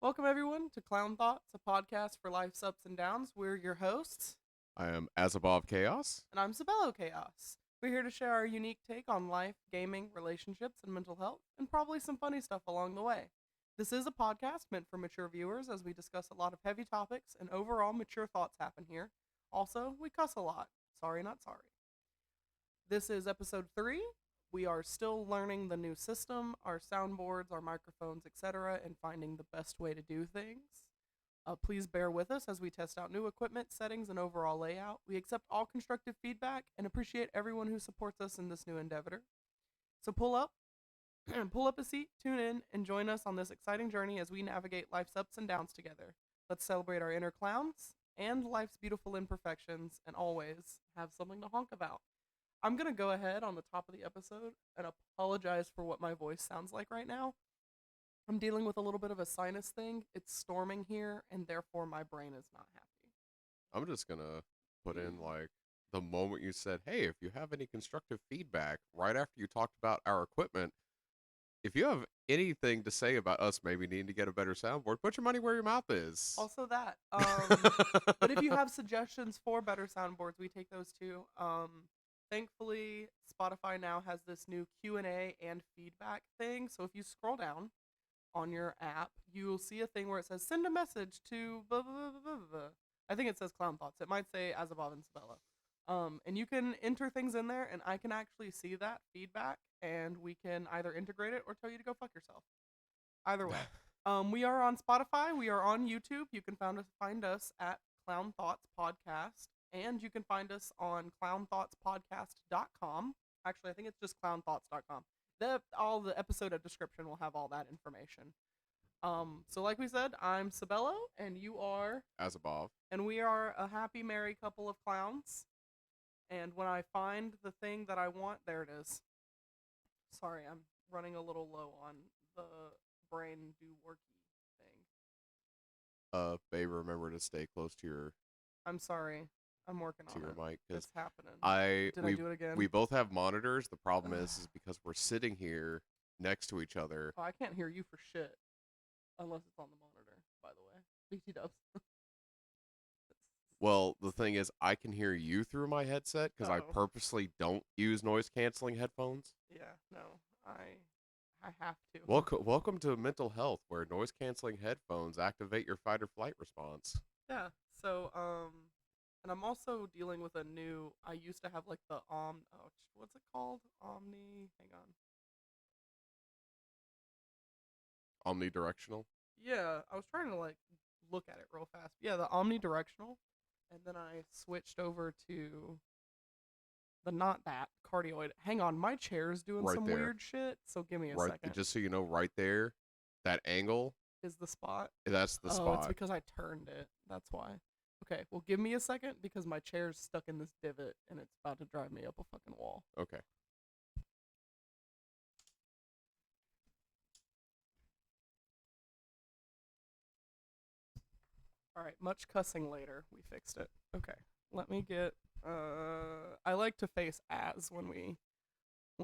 Welcome, everyone, to Clown Thoughts, a podcast for life's ups and downs. We're your hosts, I am as above chaos. and I'm Sabello Chaos. We're here to share our unique take on life, gaming, relationships, and mental health, and probably some funny stuff along the way. This is a podcast meant for mature viewers as we discuss a lot of heavy topics and overall mature thoughts happen here. Also, we cuss a lot. Sorry, not sorry. This is episode 3. We are still learning the new system, our soundboards, our microphones, etc., and finding the best way to do things. Please bear with us as we test out new equipment, settings, and overall layout. We accept all constructive feedback and appreciate everyone who supports us in this new endeavor. So pull up, pull up a seat, tune in, and join us on this exciting journey as we navigate life's ups and downs together. Let's celebrate our inner clowns and life's beautiful imperfections, and always have something to honk about. I'm going to go ahead on the top of the episode and apologize for what my voice sounds like right now. I'm dealing with a little bit of a sinus thing. It's storming here, and therefore my brain is not happy. I'm just gonna put in like the moment you said, "Hey, if you have any constructive feedback," right after you talked about our equipment. If you have anything to say about us maybe needing to get a better soundboard, put your money where your mouth is. Also that. But if you have suggestions for better soundboards, we take those too. Thankfully, Spotify now has this new Q&A and feedback thing. So if you scroll down on your app, you'll see a thing where it says send a message to blah, blah, blah, blah, blah. I think it says Clown Thoughts. It might say as above and Sabella. And you can enter things in there, and I can actually see that feedback, and we can either integrate it or tell you to go fuck yourself. Either way. We are on Spotify. We are on YouTube. You can find us at Clown Thoughts Podcast, and you can find us on clownthoughtspodcast.com. Actually, I think it's just clownthoughts.com. All the episode description will have all that information. So like we said, I'm Sabello, and you are, As above. and we are a happy, merry couple of clowns. And when I find the thing that I want, there it is. Sorry, I'm running a little low on the brain do worky thing. Babe, remember to stay close to your I'm sorry. I'm working on your it. mic because It's happening. Did we I do it again? we both have monitors. The problem is because we're sitting here next to each other. Oh, I can't hear you for shit. Unless it's on the monitor, by the way. BT dubs. Well, the thing is, I can hear you through my headset because I Uh-oh. purposely don't use noise canceling headphones. Yeah, no. I have to. Welcome to mental health, where noise canceling headphones activate your fight or flight response. Yeah. So, and I'm also dealing with a new. I used to have like the what's it called? Hang on. Omnidirectional. Yeah, I was trying to like look at it real fast. Yeah, the omnidirectional, and then I switched over to the not that cardioid. Hang on, my chair's doing Right some there. weird shit. So give me a Right, second. just so you know, right there, that angle, Is the spot? that's the Oh, it's spot. because I turned it. That's why. Okay, well, give me a second because my chair's stuck in this divot and it's about to drive me up a fucking wall. Okay. All right, much cussing later. We fixed it. Okay, let me get. I like to face as when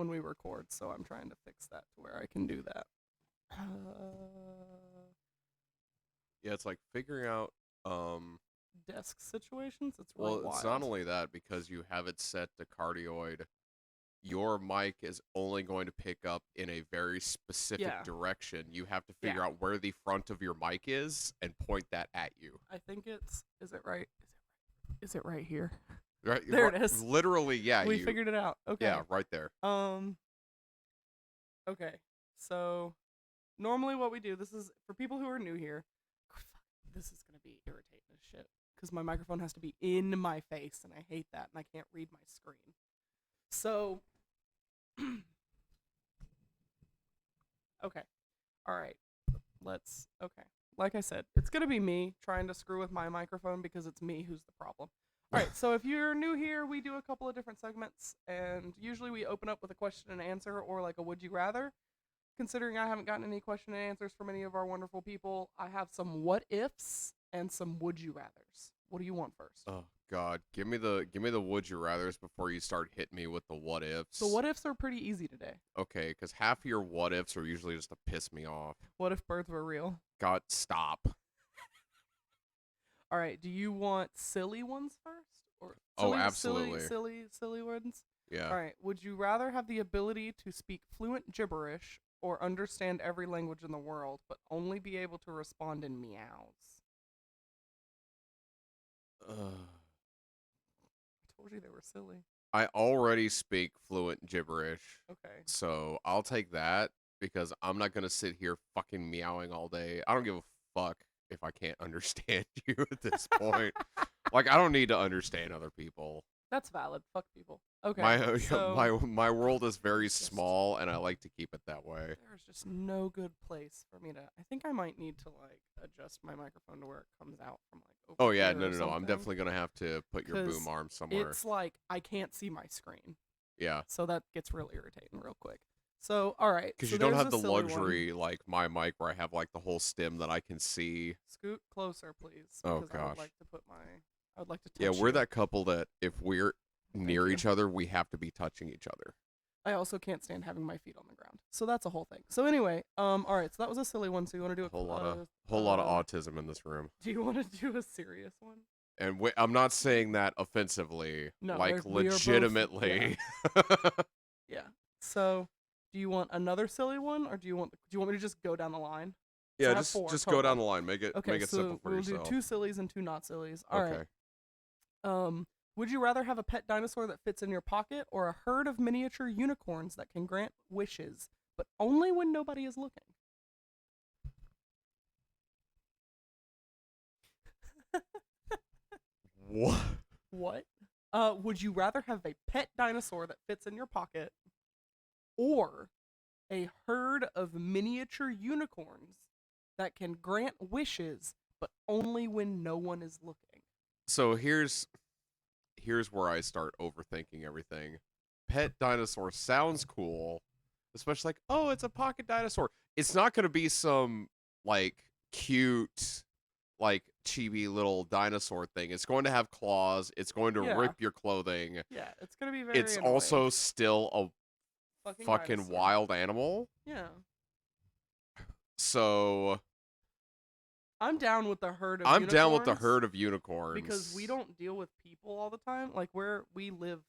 we record, so I'm trying to fix that to where I can do that. Yeah, it's like figuring out. Desk situations. It's really Well, wild. it's not only that because you have it set to cardioid. Your mic is only going to pick up in a very specific Yeah. direction. You have to figure Yeah. out where the front of your mic is and point that at you. I think it's. Is it right? Is it right here? Right There it is. Literally, yeah. We figured it out. Okay. Yeah, right there. Okay. So normally what we do, this is for people who are new here. This is gonna be irritating as shit because my microphone has to be in my face, and I hate that, and I can't read my screen. So, okay, all right. Okay. Like I said, it's gonna be me trying to screw with my microphone because it's me who's the problem. All right, so if you're new here, we do a couple of different segments, and usually we open up with a question and answer or like a would you rather. Considering I haven't gotten any question and answers from any of our wonderful people, I have some what ifs and some would you rathers. What do you want first? Oh God, give me the would you rather's before you start hitting me with the what ifs. The what ifs are pretty easy today. Okay, because half of your what ifs are usually just to piss me off. What if birds were real? God, stop. All right. Do you want silly ones first, or Oh, silly, absolutely. silly ones? Yeah. All right. Would you rather have the ability to speak fluent gibberish or understand every language in the world, but only be able to respond in meows? I told you they were silly. I already speak fluent gibberish, Okay. so I'll take that because I'm not gonna sit here fucking meowing all day. I don't give a fuck if I can't understand you at this point. Like, I don't need to understand other people. That's valid. Fuck people. Okay. My So my world is very it's just- small, and I like to keep it that way. there's just no good place for me to. I think I might need to like adjust my microphone to where it comes out from like over Oh yeah, here no, or no, no. I'm something. definitely gonna have to put your 'Cause boom arm somewhere. It's like I can't see my screen, Yeah, so that gets real irritating real quick. So all right, because so you don't there's have a the silly luxury like my mic where I have like the whole stem that I can see. Scoot closer, please. Oh, Because I gosh. would like to put my. I would like to touch Yeah, we're you. that couple that if we're near you. each other, we have to be touching each other. I also can't stand having my feet on the ground, so that's a whole thing. So anyway, all right, so that was a silly one. So you want to do A whole lot of uh, autism in this room. Do you want to do a serious one? And I'm not saying that offensively, No, like we are both- legitimately. Yeah. So, do you want another silly one, or do you want me to just go down the line? Yeah, I have four just go total. down the line. Make it Okay, so simple for we'll yourself. do 2 sillies and 2 not sillies. All Okay. right. Would you rather have a pet dinosaur that fits in your pocket, or a herd of miniature unicorns that can grant wishes, but only when nobody is looking? What? What? Would you rather have a pet dinosaur that fits in your pocket, or a herd of miniature unicorns that can grant wishes, but only when no one is looking? So here's where I start overthinking everything. Pet dinosaur sounds cool, especially like, oh, it's a pocket dinosaur. It's not gonna be some like cute, like chibi little dinosaur thing. It's going to have claws. It's going to Yeah. rip your clothing. Yeah, it's gonna be very. It's annoying. also still a fucking dinosaur. wild animal. Yeah, So I'm down with the herd of. I'm down with the unicorns herd of unicorns because we don't deal with people all the time. Like we live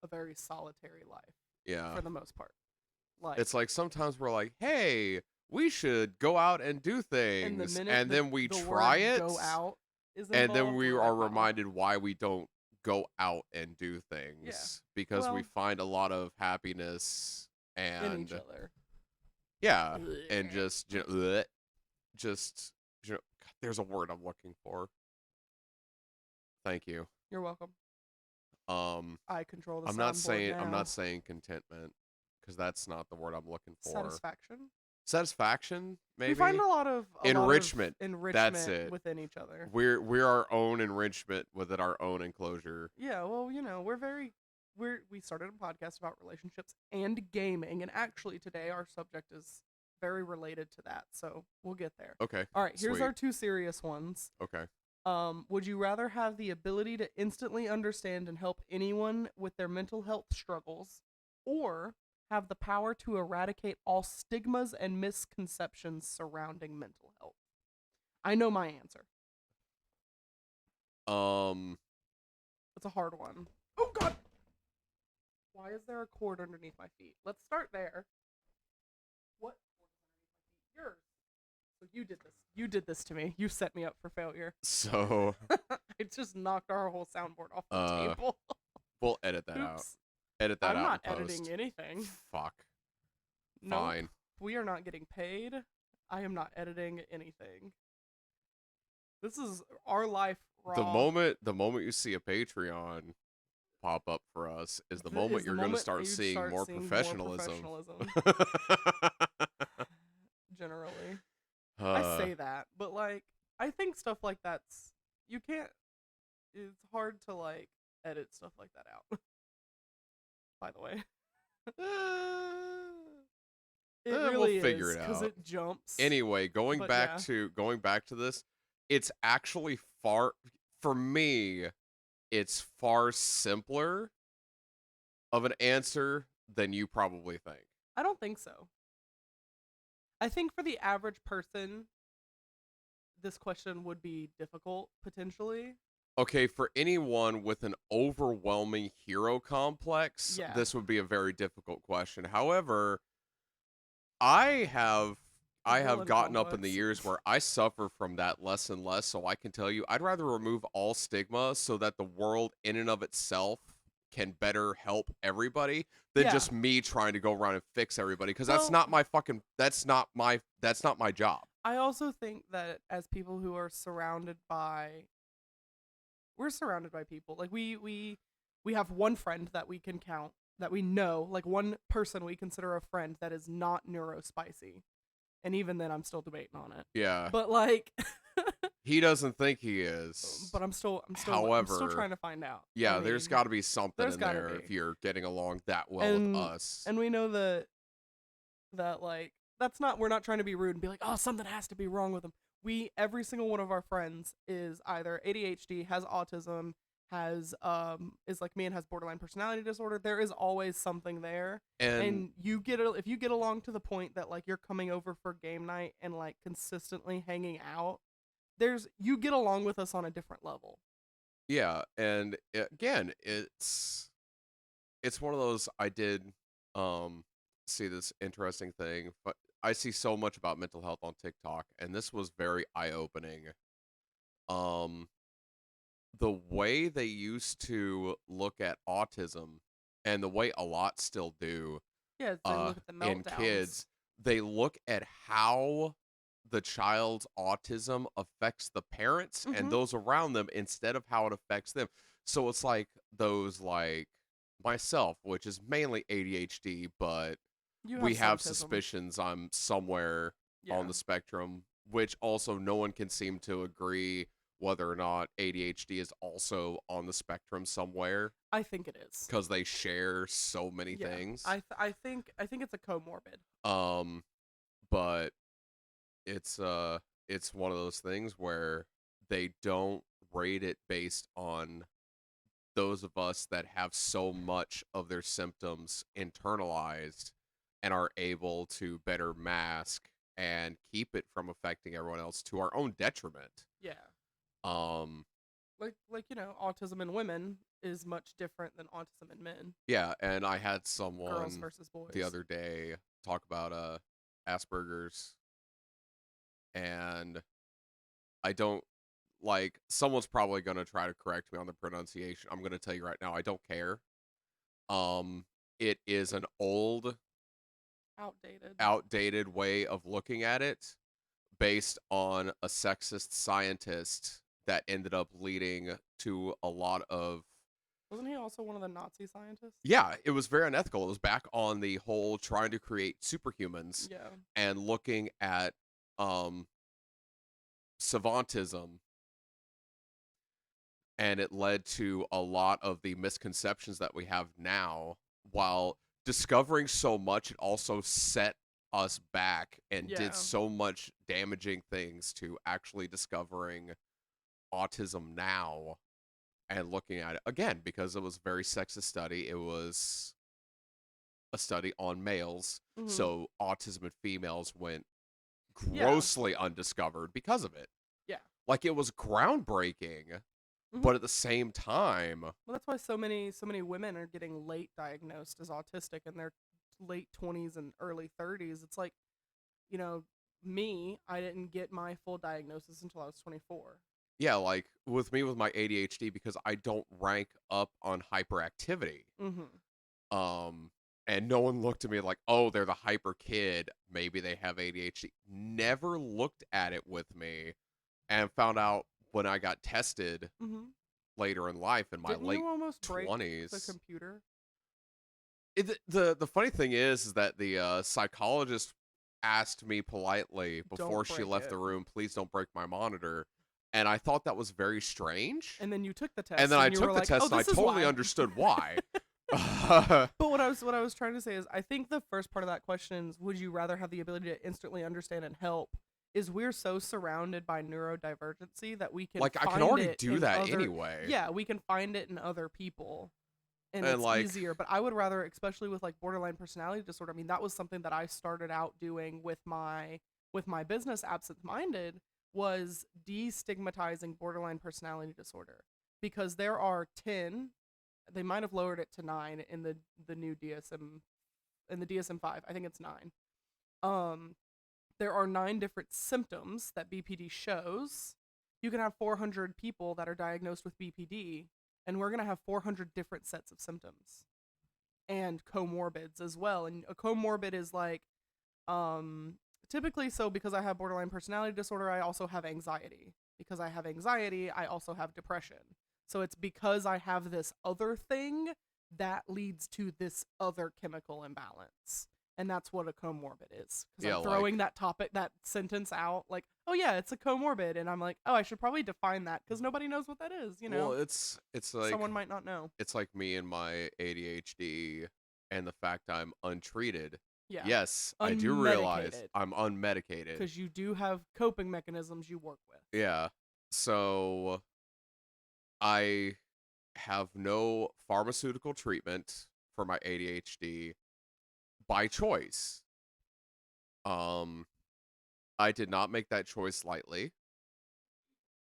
a very solitary life Yeah. for the most part. Like It's like sometimes we're like, hey, we should go out and do and things, the minute and then we the try word it, go out is and then involved, we we're are like, no. reminded why we don't go out and do things because we Well- find a lot of happiness in and each other. yeah, and just God, there's a word I'm looking for. Thank you. You're welcome. I control the. I'm not soundboard saying now. contentment because that's not the word I'm looking for. Satisfaction. Satisfaction, maybe. We find a lot of Enrichment. enrichment That's it. within each other. We're our own enrichment within our own enclosure. Yeah, well, we started a podcast about relationships and gaming, and actually today our subject is very related to that, so we'll get there. Okay. All right, here's sweet. our 2 serious ones. Okay. Would you rather have the ability to instantly understand and help anyone with their mental health struggles, or have the power to eradicate all stigmas and misconceptions surrounding mental health? I know my answer. It's a hard one. Oh god. Why is there a cord underneath my feet? Let's start there. What cord is underneath my feet? Yours. So you did this. You did this to me. You set me up for failure. So It just knocked our whole soundboard off the table. we'll edit that out. Oops. Edit that I'm out not in editing post. anything. Fuck. Nope. Fine. We are not getting paid. I am not editing anything. This is our life raw. The moment you see a Patreon pop up for us is the moment you're going to start seeing more professionalism. Generally. I say that, but like I think stuff like that's you can't it's hard to like edit stuff like that out. By the way. It really we'll figure is, it because out. it jumps. Anyway, going But back yeah. to this, it's actually for me, it's far simpler of an answer than you probably think. I don't think so. I think for the average person, this question would be difficult potentially. Okay, for anyone with an overwhelming hero complex, Yeah. this would be a very difficult question. However, I have The I have villain gotten up in the complex. years where I suffer from that less and less, so I can tell you I'd rather remove all stigma so that the world in and of itself can better help everybody than Yeah. just me trying to go around and fix everybody because Well, that's not my job. I also think that as people who are surrounded by we're surrounded by people. Like we have one friend that we can count that we know, like one person we consider a friend that is not neurospicy. And even then I'm still debating on it. Yeah. But like He doesn't think he is. but I'm still However, trying to find out. yeah, there's got to be something there's in gotta there if be. you're getting along that well with us. And we know that like that's not we're not trying to be rude and be like, "Oh, something has to be wrong with them." We every single one of our friends is either ADHD, has autism, has is like me and has borderline personality disorder. There is always something there. And If you get along to the point that like you're coming over for game night and like consistently hanging out, you get along with us on a different level. yeah, and again, it's one of those I did see this interesting thing, but I see so much about mental health on TikTok and this was very eye-opening. Um the way they used to look at autism and the way a lot still do Yeah, they look at the in meltdowns. kids, they look at how the child's autism affects the parents and Mhm. those around them instead of how it affects them. So it's like those like myself, which is mainly ADHD, but You we have have autism. suspicions I'm somewhere Yeah. on the spectrum, which also no one can seem to agree whether or not ADHD is also on the spectrum somewhere I think it is. because they share so many Yeah. things. I think it's a comorbid. Um, but it's one of those things where they don't rate it based on those of us that have so much of their symptoms internalized and are able to better mask and keep it from affecting everyone else to our own detriment. Yeah. Um Like autism in women is much different than autism in men. yeah, and I had Girls someone versus boys. the other day talk about Asperger's, and I don't like someone's probably going to try to correct me on the pronunciation. I'm going to tell you right now I don't care. It is an old Outdated. outdated way of looking at it based on a sexist scientist that ended up leading to a lot of Wasn't he also one of the Nazi scientists? yeah, it was very unethical. It was back on the whole trying to create superhumans Yeah. and looking at um savantism, and it led to a lot of the misconceptions that we have now. While discovering so much, it also set us back and Yeah. did so much damaging things to actually discovering autism now and looking at it again because it was a very sexist study. It was a study on males, Mhm. so autism in females went Yeah. grossly undiscovered because of it. Yeah. Like it was groundbreaking, Mhm. but at the same time, Well, that's why so many women are getting late diagnosed as autistic in their late 20s and early 30s. It's like, me, I didn't get my full diagnosis until I was 24. yeah, like with me with my ADHD because I don't rank up on hyperactivity. Mhm. And no one looked at me like, "Oh, they're the hyper kid. Maybe they have ADHD." Never looked at it with me and found out when I got tested Mhm. later in life in my Didn't late you almost break the 20s. computer? The funny thing is that the psychologist asked me politely before Don't she break left the it. room, "Please don't break my monitor." And I thought that was very strange. And then you took the test And then I and you took were the like, test "Oh, and I this is totally why." understood why. But what I was trying to say is I think the first part of that question is would you rather have the ability to instantly understand and help is we're so surrounded by neurodivergency that we can Like, I can find already it do in that other anyway. yeah, we can find it in other people and And it's like, easier. But I would rather, especially with like borderline personality disorder, I mean that was something that I started out doing with my business Absent Minded, was destigmatizing borderline personality disorder, because there are 10, they might have lowered it to 9 in the new DSM, in the DSM-5. I think it's 9. Um there are 9 different symptoms that BPD shows. You can have 400 people that are diagnosed with BPD, and we're going to have 400 different sets of symptoms and comorbids as well. And a comorbid is like, um, typically, so because I have borderline personality disorder, I also have anxiety. Because I have anxiety, I also have depression. So it's because I have this other thing that leads to this other chemical imbalance. And that's what a comorbid is. Because yeah, I'm like, throwing that sentence out like, oh yeah, it's a comorbid. And I'm like, oh, I should probably define that because nobody knows what that is, you well, know? it's like Someone might not know. it's like me and my ADHD and the fact I'm untreated. Yeah. Yes, I do realize Unmedicated. I'm unmedicated. Because you do have coping mechanisms you work with. Yeah. So I have no pharmaceutical treatment for my ADHD by choice. Um, I did not make that choice lightly.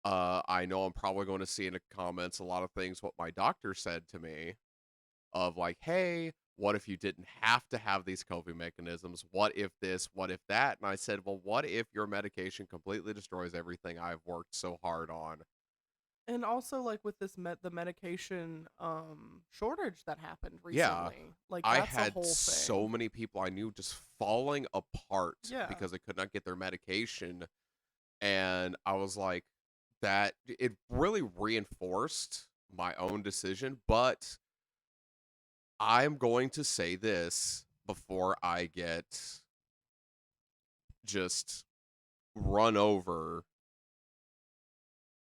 I know I'm probably going to see in the comments a lot of things what my doctor said to me of like, hey, what if you didn't have to have these coping mechanisms? What if this? What if that? And I said, well, what if your medication completely destroys everything I've worked so hard on? And also like with this the medication shortage that happened Yeah, recently. Like I that's a had whole so thing. many people I knew just falling apart Yeah. because they could not get their medication. And I was like, that it really reinforced my own decision. But I'm going to say this before I get just run over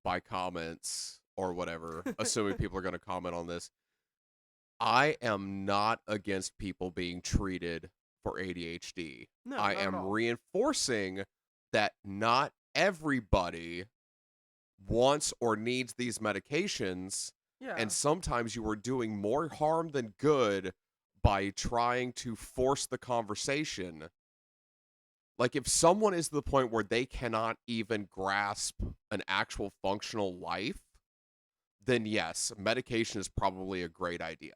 by comments or whatever, assuming people are going to comment on this. I am not against people being treated for ADHD. No, I not at am all. reinforcing that not everybody wants or needs these medications, Yeah. and sometimes you are doing more harm than good by trying to force the conversation. Like, if someone is to the point where they cannot even grasp an actual functional life, then yes, medication is probably a great idea.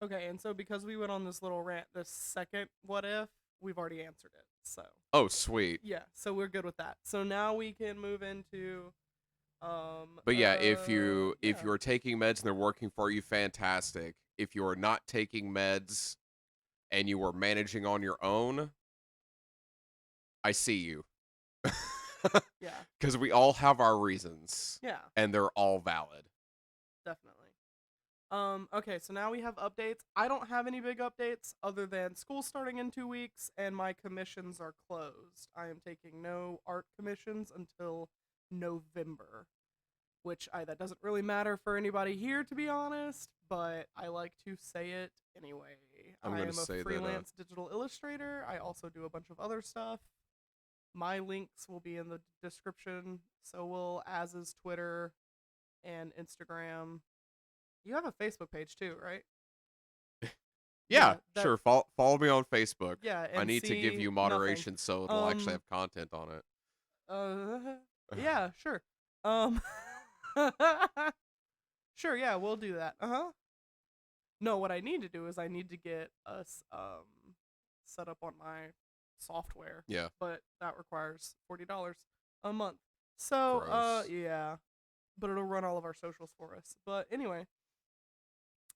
Okay, and so because we went on this little rant, this second what if, we've already answered it. So Oh, sweet. yeah, so we're good with that. So now we can move into But yeah, if yeah. you are taking meds and they're working for you, fantastic. If you are not taking meds and you are managing on your own, I see you. Yeah. Because we all have our reasons, Yeah, and they're all valid. definitely. Okay, so now we have updates. I don't have any big updates other than school starting in 2 weeks and my commissions are closed. I am taking no art commissions until November, which that doesn't really matter for anybody here to be honest, but I like to say it anyway. I'm I gonna am a say that freelance digital illustrator. I also do a bunch of other stuff. My links will be in the description, so will as is Twitter and Instagram. You have a Facebook page too, right? yeah, Yeah, that sure. Follow me on Facebook. yeah, I and need to give see you nothing. moderation so it'll actually Um have content on it. uh yeah, sure. Um sure, yeah, we'll do that. Uh-huh. No, what I need to do is I need to get us set up on my software, Yeah, but that requires $40 a month. So, gross. yeah, but it'll run all of our socials for us. But anyway,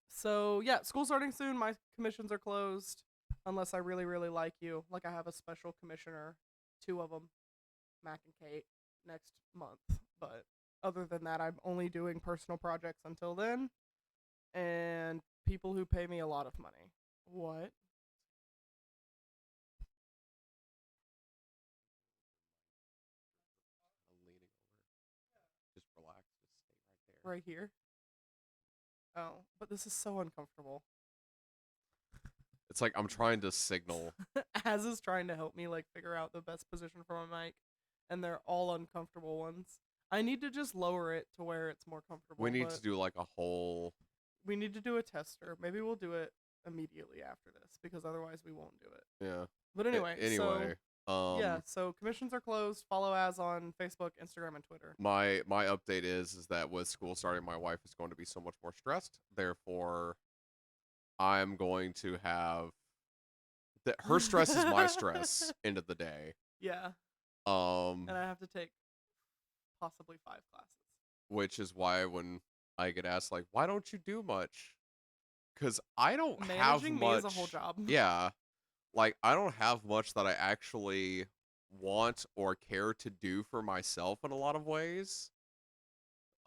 so yeah, school starting soon. My commissions are closed unless I really, really like you. Like I have a special commissioner, 2 of them, Mac and Kate, next month. But other than that, I'm only doing personal projects until then, and people who pay me a lot of money. What? I'm leaning over. Just relax. Just stay right Right here? Oh, but this is so uncomfortable. there. It's like I'm trying to signal. Az is trying to help me like figure out the best position for my mic. and they're all uncomfortable ones. I need to just lower it to where it's more comfortable. We need but to do like a whole. we need to do a tester. Maybe we'll do it immediately after this because otherwise we won't do it. Yeah. But anyway, so Anyway, yeah, so commissions are closed. Follow as on Facebook, Instagram, and Twitter. my update is that with school starting, my wife is going to be so much more stressed. Therefore, I'm going to have that her stress is my stress end of the day. Yeah, Um, and I have to take possibly 5 classes. which is why when I get asked like, why don't you do much? Because I don't have Managing much. me is a whole job. Yeah, like I don't have much that I actually want or care to do for myself in a lot of ways.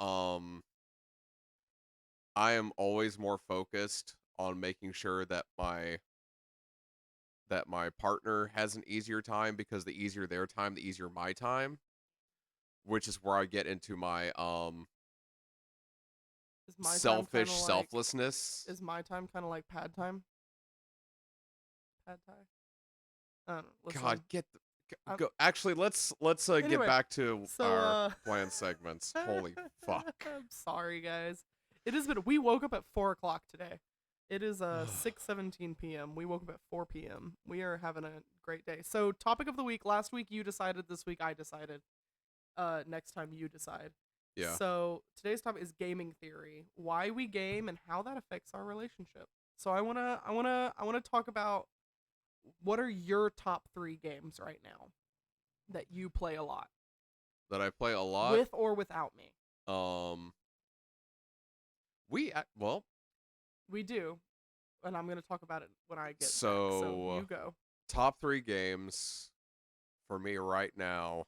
Um, I am always more focused on making sure that my partner has an easier time, because the easier their time, the easier my time, which is where I get into my Is my time selfish kinda like selflessness. is my time kind of like pad time? Pad thai? I don't know. Listen, God, get the I'm- go. Actually, let's Anyway, get back to so our planned segments. Holy fuck! I'm sorry, guys. It has been. We woke up at 4 o'clock today. It is 6:17 p.m. We woke up at 4 p.m. We are having a great day. So, topic of the week. Last week you decided. This week I decided. Next time you decide. Yeah, So today's topic is gaming theory. Why we game and how that affects our relationship. So I wanna talk about what are your top 3 games right now that you play a lot, that I play a lot. with or without me. Well, We do, and I'm gonna talk about it when I get back. So, So you go. top 3 games for me right now.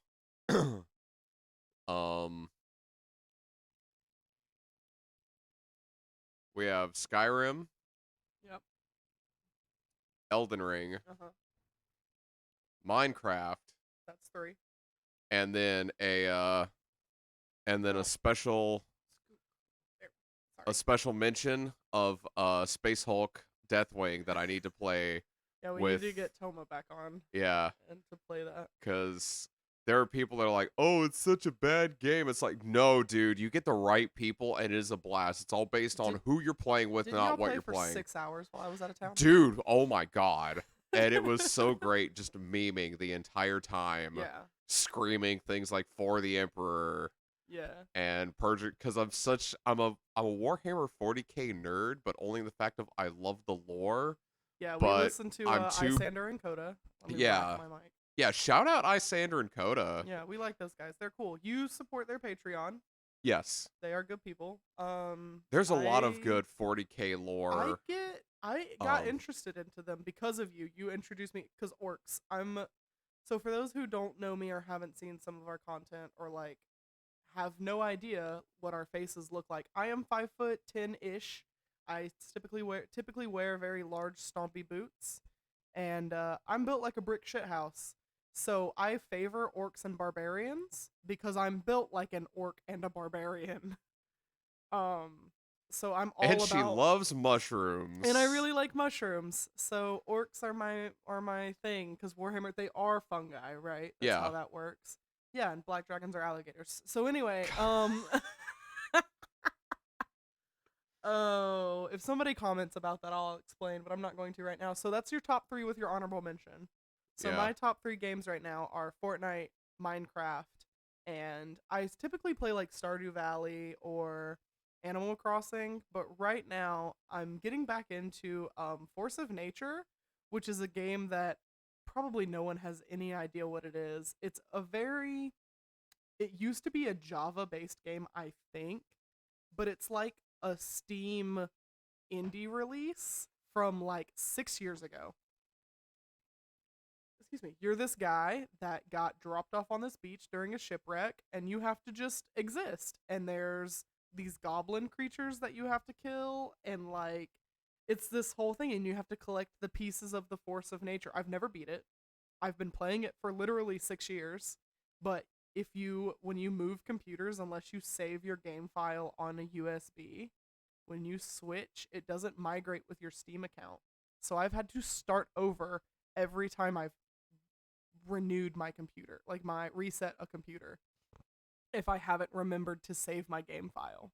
um, we have Skyrim, Yep. Elden Ring, Uh-huh. Minecraft, That's 3. and then a Oh. special There. Sorry. special mention of Space Hulk Deathwing that I need to play. Yeah, we with need to get Toma back on Yeah, and to play that. because there are people that are like, "Oh, it's such a bad game." It's like, no, dude, you get the right people, and it is a blast. It's all based on who you're playing with, Didn't y'all not what play you're for playing. 6 hours while I was out of town? Dude, oh my god. And it was so great just memeing the entire time, Yeah. screaming things like "For the Emperor" Yeah. and Purge, because I'm a Warhammer 40k nerd, but only in the fact of I love the lore. Yeah, we But listened to I'm too- Isander and Coda. Let me Yeah. whack my mic. Yeah, shout out Isander and Coda. Yeah, we like those guys. They're cool. You support their Patreon. Yes. They are good people. There's a lot of I- good 40k lore. I got Um, interested into them because of you. You introduced me because orcs. So for those who don't know me or haven't seen some of our content or like have no idea what our faces look like, I am 5'10" ish. I typically wear very large stompy boots, and I'm built like a brick shit house. So I favor orcs and barbarians because I'm built like an orc and a barbarian. So I'm all and about. she loves mushrooms. And I really like mushrooms. So orcs are my thing because Warhammer, they are fungi, right? That's Yeah. how that works. Yeah, and black dragons are alligators. So anyway, oh, if somebody comments about that, I'll explain, but I'm not going to right now. So that's your top 3 with your honorable mention. So Yeah. my top 3 games right now are Fortnite, Minecraft, and I typically play like Stardew Valley or Animal Crossing, but right now I'm getting back into Force of Nature, which is a game that probably no one has any idea what it is. It used to be a Java-based game, I think, but it's like a Steam indie release from like 6 years ago. Excuse me. You're this guy that got dropped off on this beach during a shipwreck, and you have to just exist. And there's these goblin creatures that you have to kill, and like it's this whole thing, and you have to collect the pieces of the Force of Nature. I've never beat it. I've been playing it for literally 6 years, but when you move computers, unless you save your game file on a USB, when you switch, it doesn't migrate with your Steam account. So I've had to start over every time I've renewed my computer, like my reset a computer, if I haven't remembered to save my game file.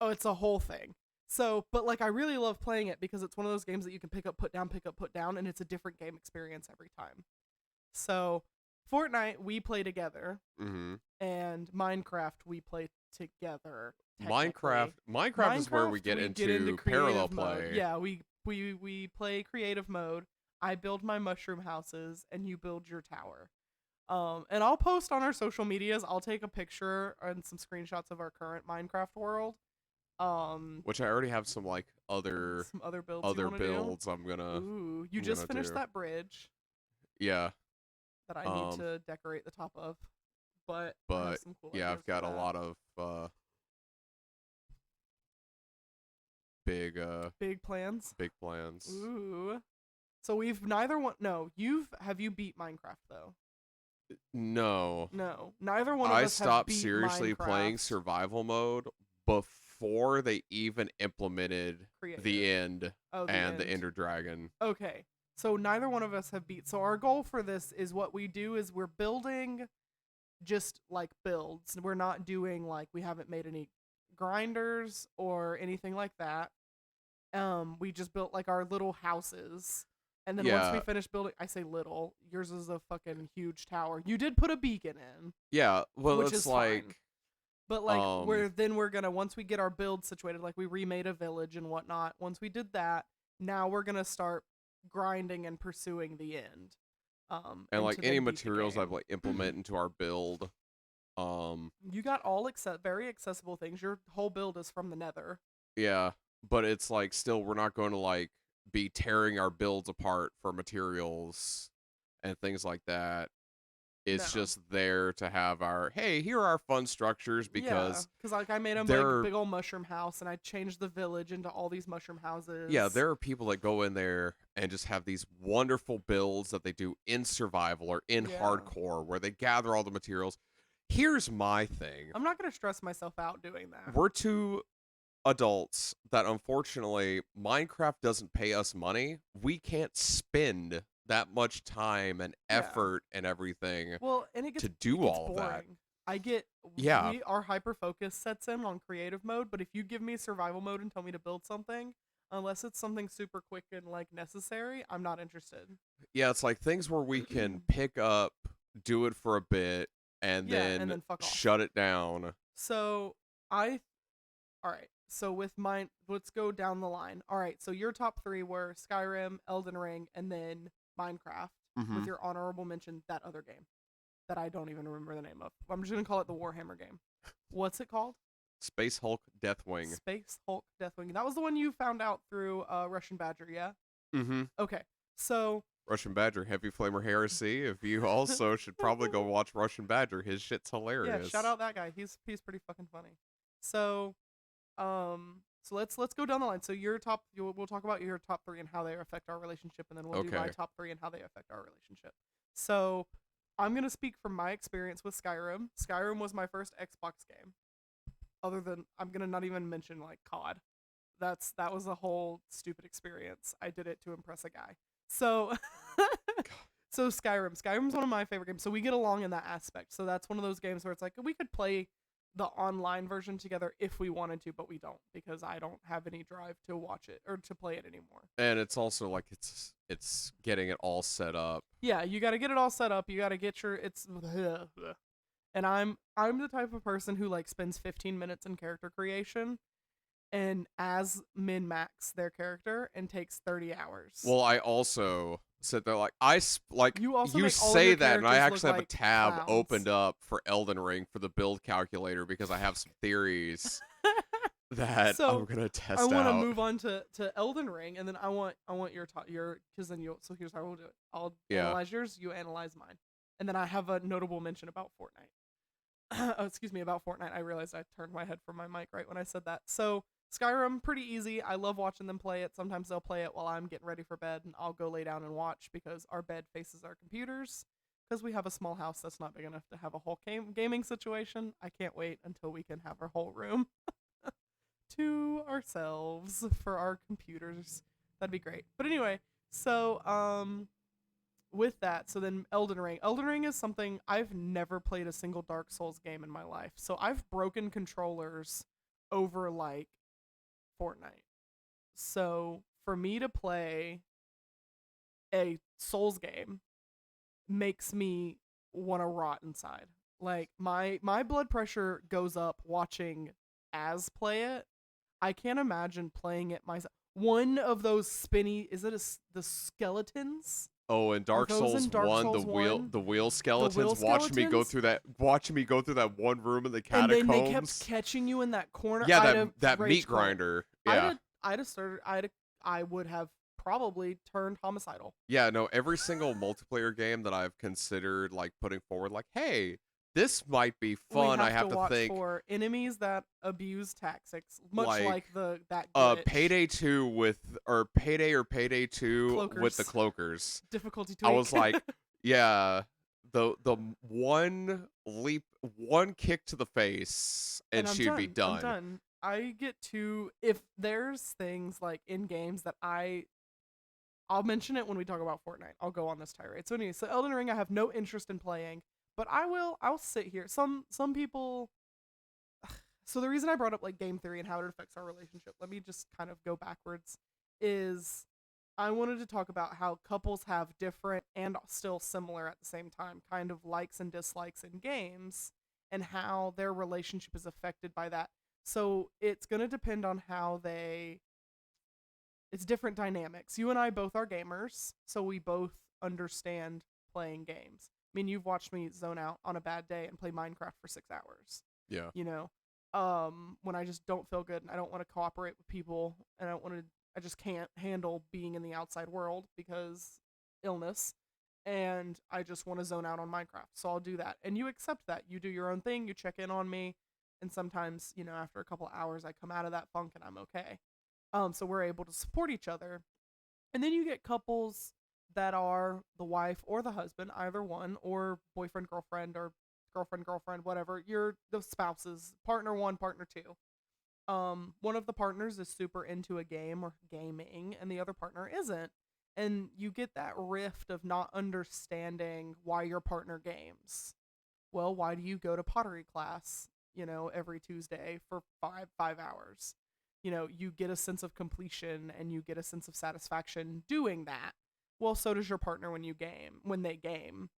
Oh, it's a whole thing. So, but like I really love playing it because it's one of those games that you can pick up, put down, and it's a different game experience every time. So, Fortnite we play together, Mm-hmm. and Minecraft we play together. Minecraft is where we get into parallel creative mode. play. Yeah, we play creative mode. I build my mushroom houses, and you build your tower. And I'll post on our social medias. I'll take a picture and some screenshots of our current Minecraft world. Which I already have some like other Some other builds you want to builds I'm gonna Ooh, you I'm just gonna finished do. that bridge Yeah. that I need Um to decorate the top of, but I have but some cool yeah, ideas I've got for a that. lot of big Big plans. big plans. Ooh. So we've neither one. No, have you beat Minecraft though? No. No, neither one of I us have stopped beat seriously playing Minecraft survival mode before they even implemented creative. the end Oh, the and end. the Ender Dragon. Okay, so neither one of us have beat. So our goal for this is what we do is we're building just like builds. We're not doing like we haven't made any grinders or anything like that. We just built like our little houses. And then once we Yeah. finish building, I say little, yours is a fucking huge tower. You did put a beacon in, Yeah, well which it's is like fine. But like um we're gonna, once we get our build situated, like we remade a village and whatnot. Once we did that, now we're gonna start grinding and pursuing the end. and And like to any then beat the materials I've game. like implement into our build. You got all very accessible things. Your whole build is from the Nether. Yeah, but it's like still we're not going to like be tearing our builds apart for materials and things like that. It's No. just there to have our hey, here are our fun structures Yeah, because because like I made a there big old mushroom house, and I changed the village into all these mushroom houses. yeah, there are people that go in there and just have these wonderful builds that they do in survival or in Yeah. hardcore where they gather all the materials. Here's my thing. I'm not gonna stress myself out doing that. We're two adults that unfortunately Minecraft doesn't pay us money. We can't spend that much time and Yeah. effort and everything Well, and it to gets do all of that. boring. I get Yeah. our hyper focus sets in on creative mode, but if you give me survival mode and tell me to build something, unless it's something super quick and like necessary, I'm not interested. Yeah, it's like things where we can pick up, do it for a bit, and Yeah, and then then fuck off. shut it down. So all right. So with mine, let's go down the line. All right. So your top 3 were Skyrim, Elden Ring, and then Minecraft. With your honorable mention, that other game that I don't even remember the name of. I'm just gonna call it the Warhammer game. What's it called? Space Hulk Deathwing. Space Hulk Deathwing. That was the one you found out through Russian Badger, yeah? Mm-hmm. Okay. So Russian Badger, Heavy Flamer Heresy. If you also should probably go watch Russian Badger. His shit's hilarious. yeah, shout out that guy. He's pretty fucking funny. So so let's go down the line. So we'll talk about your top 3 and how they affect our relationship, and then we'll do my Okay. top 3 and how they affect our relationship. So I'm gonna speak from my experience with Skyrim. Skyrim was my first Xbox game. Other than I'm gonna not even mention like COD. That was a whole stupid experience. I did it to impress a guy. So so Skyrim's one of my favorite games. So we get along in that aspect. So that's one of those games where it's like we could play the online version together if we wanted to, but we don't because I don't have any drive to watch it or to play it anymore. And it's also like it's getting it all set up. Yeah, you got to get it all set up. You got to get your and I'm the type of person who like spends 15 minutes in character creation and as min max their character and takes 30 hours. Well, I also sit there like You also you make all of say your that, and I characters actually look have a like tab clowns. opened up for Elden Ring for the build calculator because I have some theories that So, I'm gonna test I want to out. move on to Elden Ring, and then I want your because then you'll. So here's how we'll do it. I'll Yeah. analyze yours, you analyze mine, and then I have a notable mention about Fortnite. Oh, excuse me, about Fortnite. I realized I turned my head from my mic right when I said that. So Skyrim, pretty easy. I love watching them play it. Sometimes they'll play it while I'm getting ready for bed, and I'll go lay down and watch because our bed faces our computers. Because we have a small house that's not big enough to have a whole gaming situation. I can't wait until we can have our whole room to ourselves for our computers. That'd be great. But anyway, so with that, so then Elden Ring. Elden Ring is something I've never played a single Dark Souls game in my life. So I've broken controllers over like Fortnite. So for me to play a Souls game makes me want to rot inside. Like my blood pressure goes up watching Az play it. I can't imagine playing it myself. One of those spinny, is it the skeletons? Oh, in Are Dark those in Souls Dark 1, Souls 1? the wheel The wheel skeletons skeletons? watching me go through that one room in the And then they kept catacombs. catching you in that corner. Yeah, I'd have that rage meat quit. grinder. Yeah. I would have probably turned homicidal. Yeah, no, every single multiplayer game that I've considered like putting forward, like, hey, this might be We fun. I have have to to watch think for enemies that abuse tactics, much like like that glitch. Payday 2 with or Payday 2 with the Cloakers. cloakers. Difficulty I tweak. was like, yeah, the one kick to the face and I'm she'd done. be done. I'm done. I get to, if there's things like in games that I'll mention it when we talk about Fortnite. I'll go on this tirade. So anyway, so Elden Ring I have no interest in playing, but I'll sit here. Some people, so the reason I brought up like game theory and how it affects our relationship, let me just kind of go backwards, is I wanted to talk about how couples have different and still similar at the same time kind of likes and dislikes in games and how their relationship is affected by that. So it's going to depend on how it's different dynamics. You and I both are gamers, so we both understand playing games. I mean, you've watched me zone out on a bad day and play Minecraft for 6 hours. Yeah. You know, when I just don't feel good and I don't want to cooperate with people and I just can't handle being in the outside world because illness. And I just want to zone out on Minecraft. So I'll do that. And you accept that. You do your own thing. You check in on me. And sometimes, after a couple of hours, I come out of that funk and I'm okay. So we're able to support each other. And then you get couples that are the wife or the husband, either one, or boyfriend, girlfriend, or girlfriend, whatever. You're the spouses, partner one, partner two. One of the partners is super into a game or gaming, and the other partner isn't. And you get that rift of not understanding why your partner games. Well, why do you go to pottery class, every Tuesday for five hours? You get a sense of completion and you get a sense of satisfaction doing that. Well, so does your partner when they game.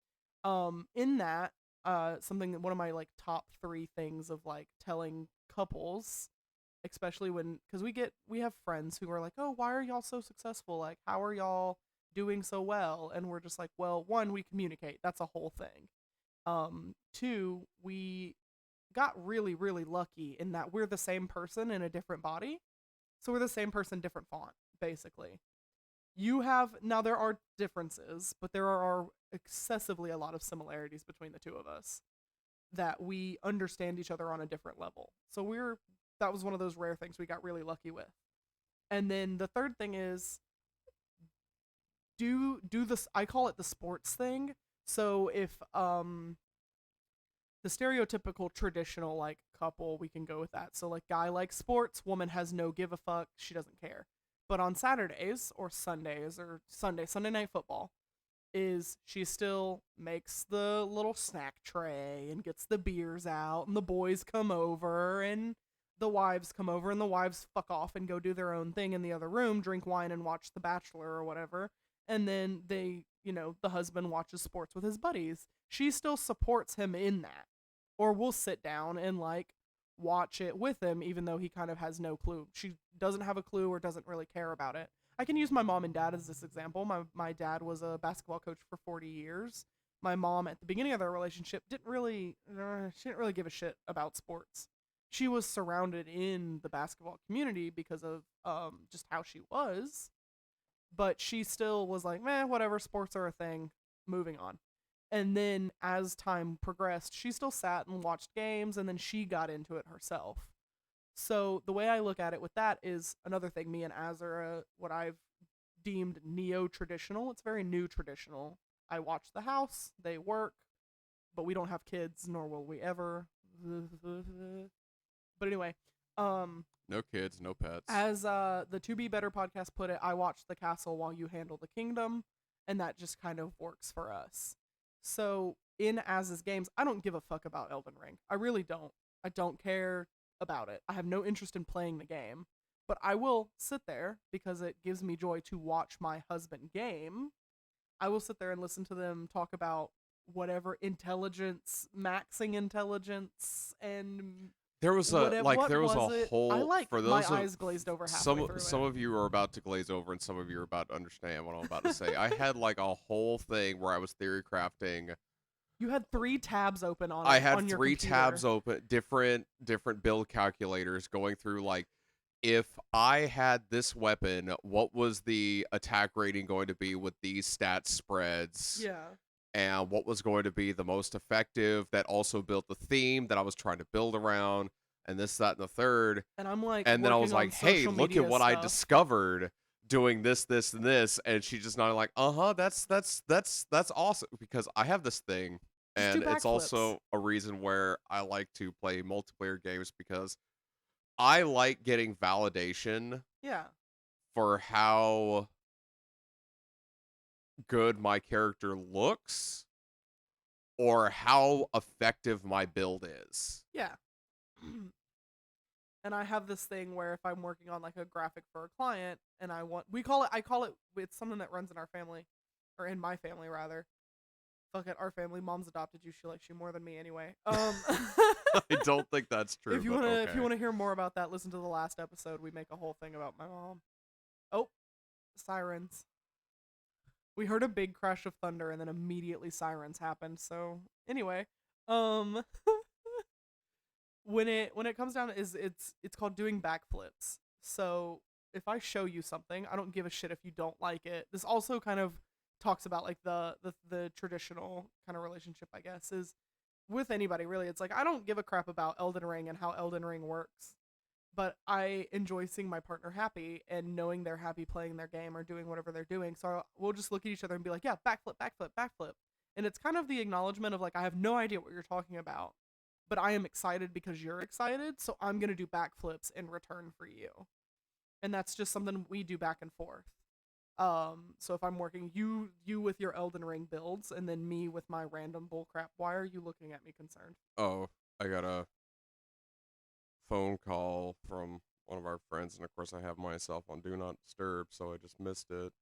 In that, something that one of my like top 3 things of like telling couples, especially because we have friends who are like, oh, why are y'all so successful? Like, how are y'all doing so well? And we're just like, well, 1, we communicate. That's a whole thing. 2, we got really, really lucky in that we're the same person in a different body. So we're the same person, different font, basically. Now there are differences, but there are excessively a lot of similarities between the two of us that we understand each other on a different level. So that was one of those rare things we got really lucky with. And then the third thing is do this, I call it the sports thing. So if the stereotypical traditional like couple, we can go with that. So like guy likes sports, woman has no give a fuck, she doesn't care. But on Saturdays or Sundays or Sunday night football, is she still makes the little snack tray and gets the beers out and the boys come over and the wives come over and the wives fuck off and go do their own thing in the other room, drink wine and watch The Bachelor or whatever. And then the husband watches sports with his buddies. She still supports him in that. Or we'll sit down and like watch it with him even though he kind of has no clue. She doesn't have a clue or doesn't really care about it. I can use my mom and dad as this example. My dad was a basketball coach for 40 years. My mom at the beginning of their relationship didn't really give a shit about sports. She was surrounded in the basketball community because of just how she was, but she still was like, "Meh, whatever, sports are a thing, moving on." And then as time progressed, she still sat and watched games and then she got into it herself. So the way I look at it with that is another thing. Me and Az are what I've deemed neo-traditional. It's very new traditional. I watch the house, they work, but we don't have kids, nor will we ever. But anyway, No kids, no pets. as the To Be Better podcast put it, I watch the castle while you handle the kingdom. and that just kind of works for us. So in Az's games, I don't give a fuck about Elden Ring. I really don't. I don't care about it. I have no interest in playing the game, but I will sit there because it gives me joy to watch my husband game. I will sit there and listen to them talk about whatever intelligence, maxing intelligence, and There was a whatever. like What there was was a it? I whole like for my those of eyes glazed over halfway through some it. of you are about to glaze over and some of you are about to understand what I'm about to say. I had like a whole thing where I was theory crafting. You had 3 tabs open on I it had on your 3 computer. tabs open, different build calculators going through like if I had this weapon, what was the attack rating going to be with these stat spreads? Yeah. And what was going to be the most effective that also built the theme that I was trying to build around, and this, that, and the third. And I'm like, And then I was working on like, hey, social look at media what I stuff. discovered doing this, this, and this. And she just nodded like, that's awesome. Because I have this thing, Just do and it's backflips. also a reason where I like to play multiplayer games because I like getting validation Yeah. for how good my character looks or how effective my build is. Yeah. And I have this thing where if I'm working on like a graphic for a client and I call it, it's something that runs in our family, or in my family rather. Fuck it, our family. Mom's adopted you. She likes you more than me anyway. I don't think that's true. If you wanna hear more about that, listen to the last episode. We make a whole thing about my mom. Oh, sirens. We heard a big crash of thunder and then immediately sirens happened. So anyway, um when it comes down to it's called doing backflips. So if I show you something, I don't give a shit if you don't like it. This also kind of talks about like the traditional kind of relationship, I guess, is with anybody really. It's like I don't give a crap about Elden Ring and how Elden Ring works, but I enjoy seeing my partner happy and knowing they're happy playing their game or doing whatever they're doing. So we'll just look at each other and be like, yeah, backflip, backflip, backflip. And it's kind of the acknowledgement of like, I have no idea what you're talking about, but I am excited because you're excited. So I'm going to do backflips in return for you. And that's just something we do back and forth. So if I'm working you with your Elden Ring builds and then me with my random bullcrap, why are you looking at me concerned? Oh, I got a phone call from one of our friends, and of course I have myself on Do Not Disturb, so I just missed it.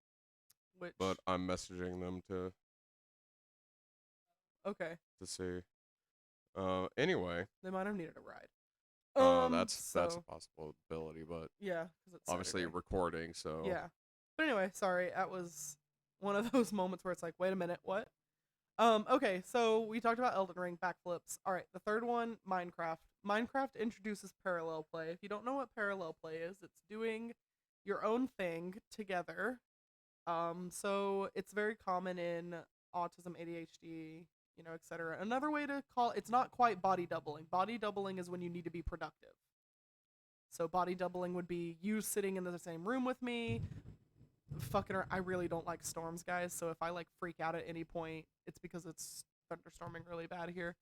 Which But I'm messaging them okay, to see. Anyway, they might have needed a ride. that's a possibility, but yeah, because it's obviously Saturday. recording, so Yeah, but anyway, sorry, that was one of those moments where it's like, wait a minute, what? Okay, so we talked about Elden Ring backflips. All right, the third one, Minecraft. Minecraft introduces parallel play. If you don't know what parallel play is, it's doing your own thing together. So it's very common in autism, ADHD, etc. Another way to call it's not quite body doubling. Body doubling is when you need to be productive. So body doubling would be you sitting in the same room with me, fucking I really don't like storms, guys. So if I like freak out at any point, it's because it's thunderstorming really bad here.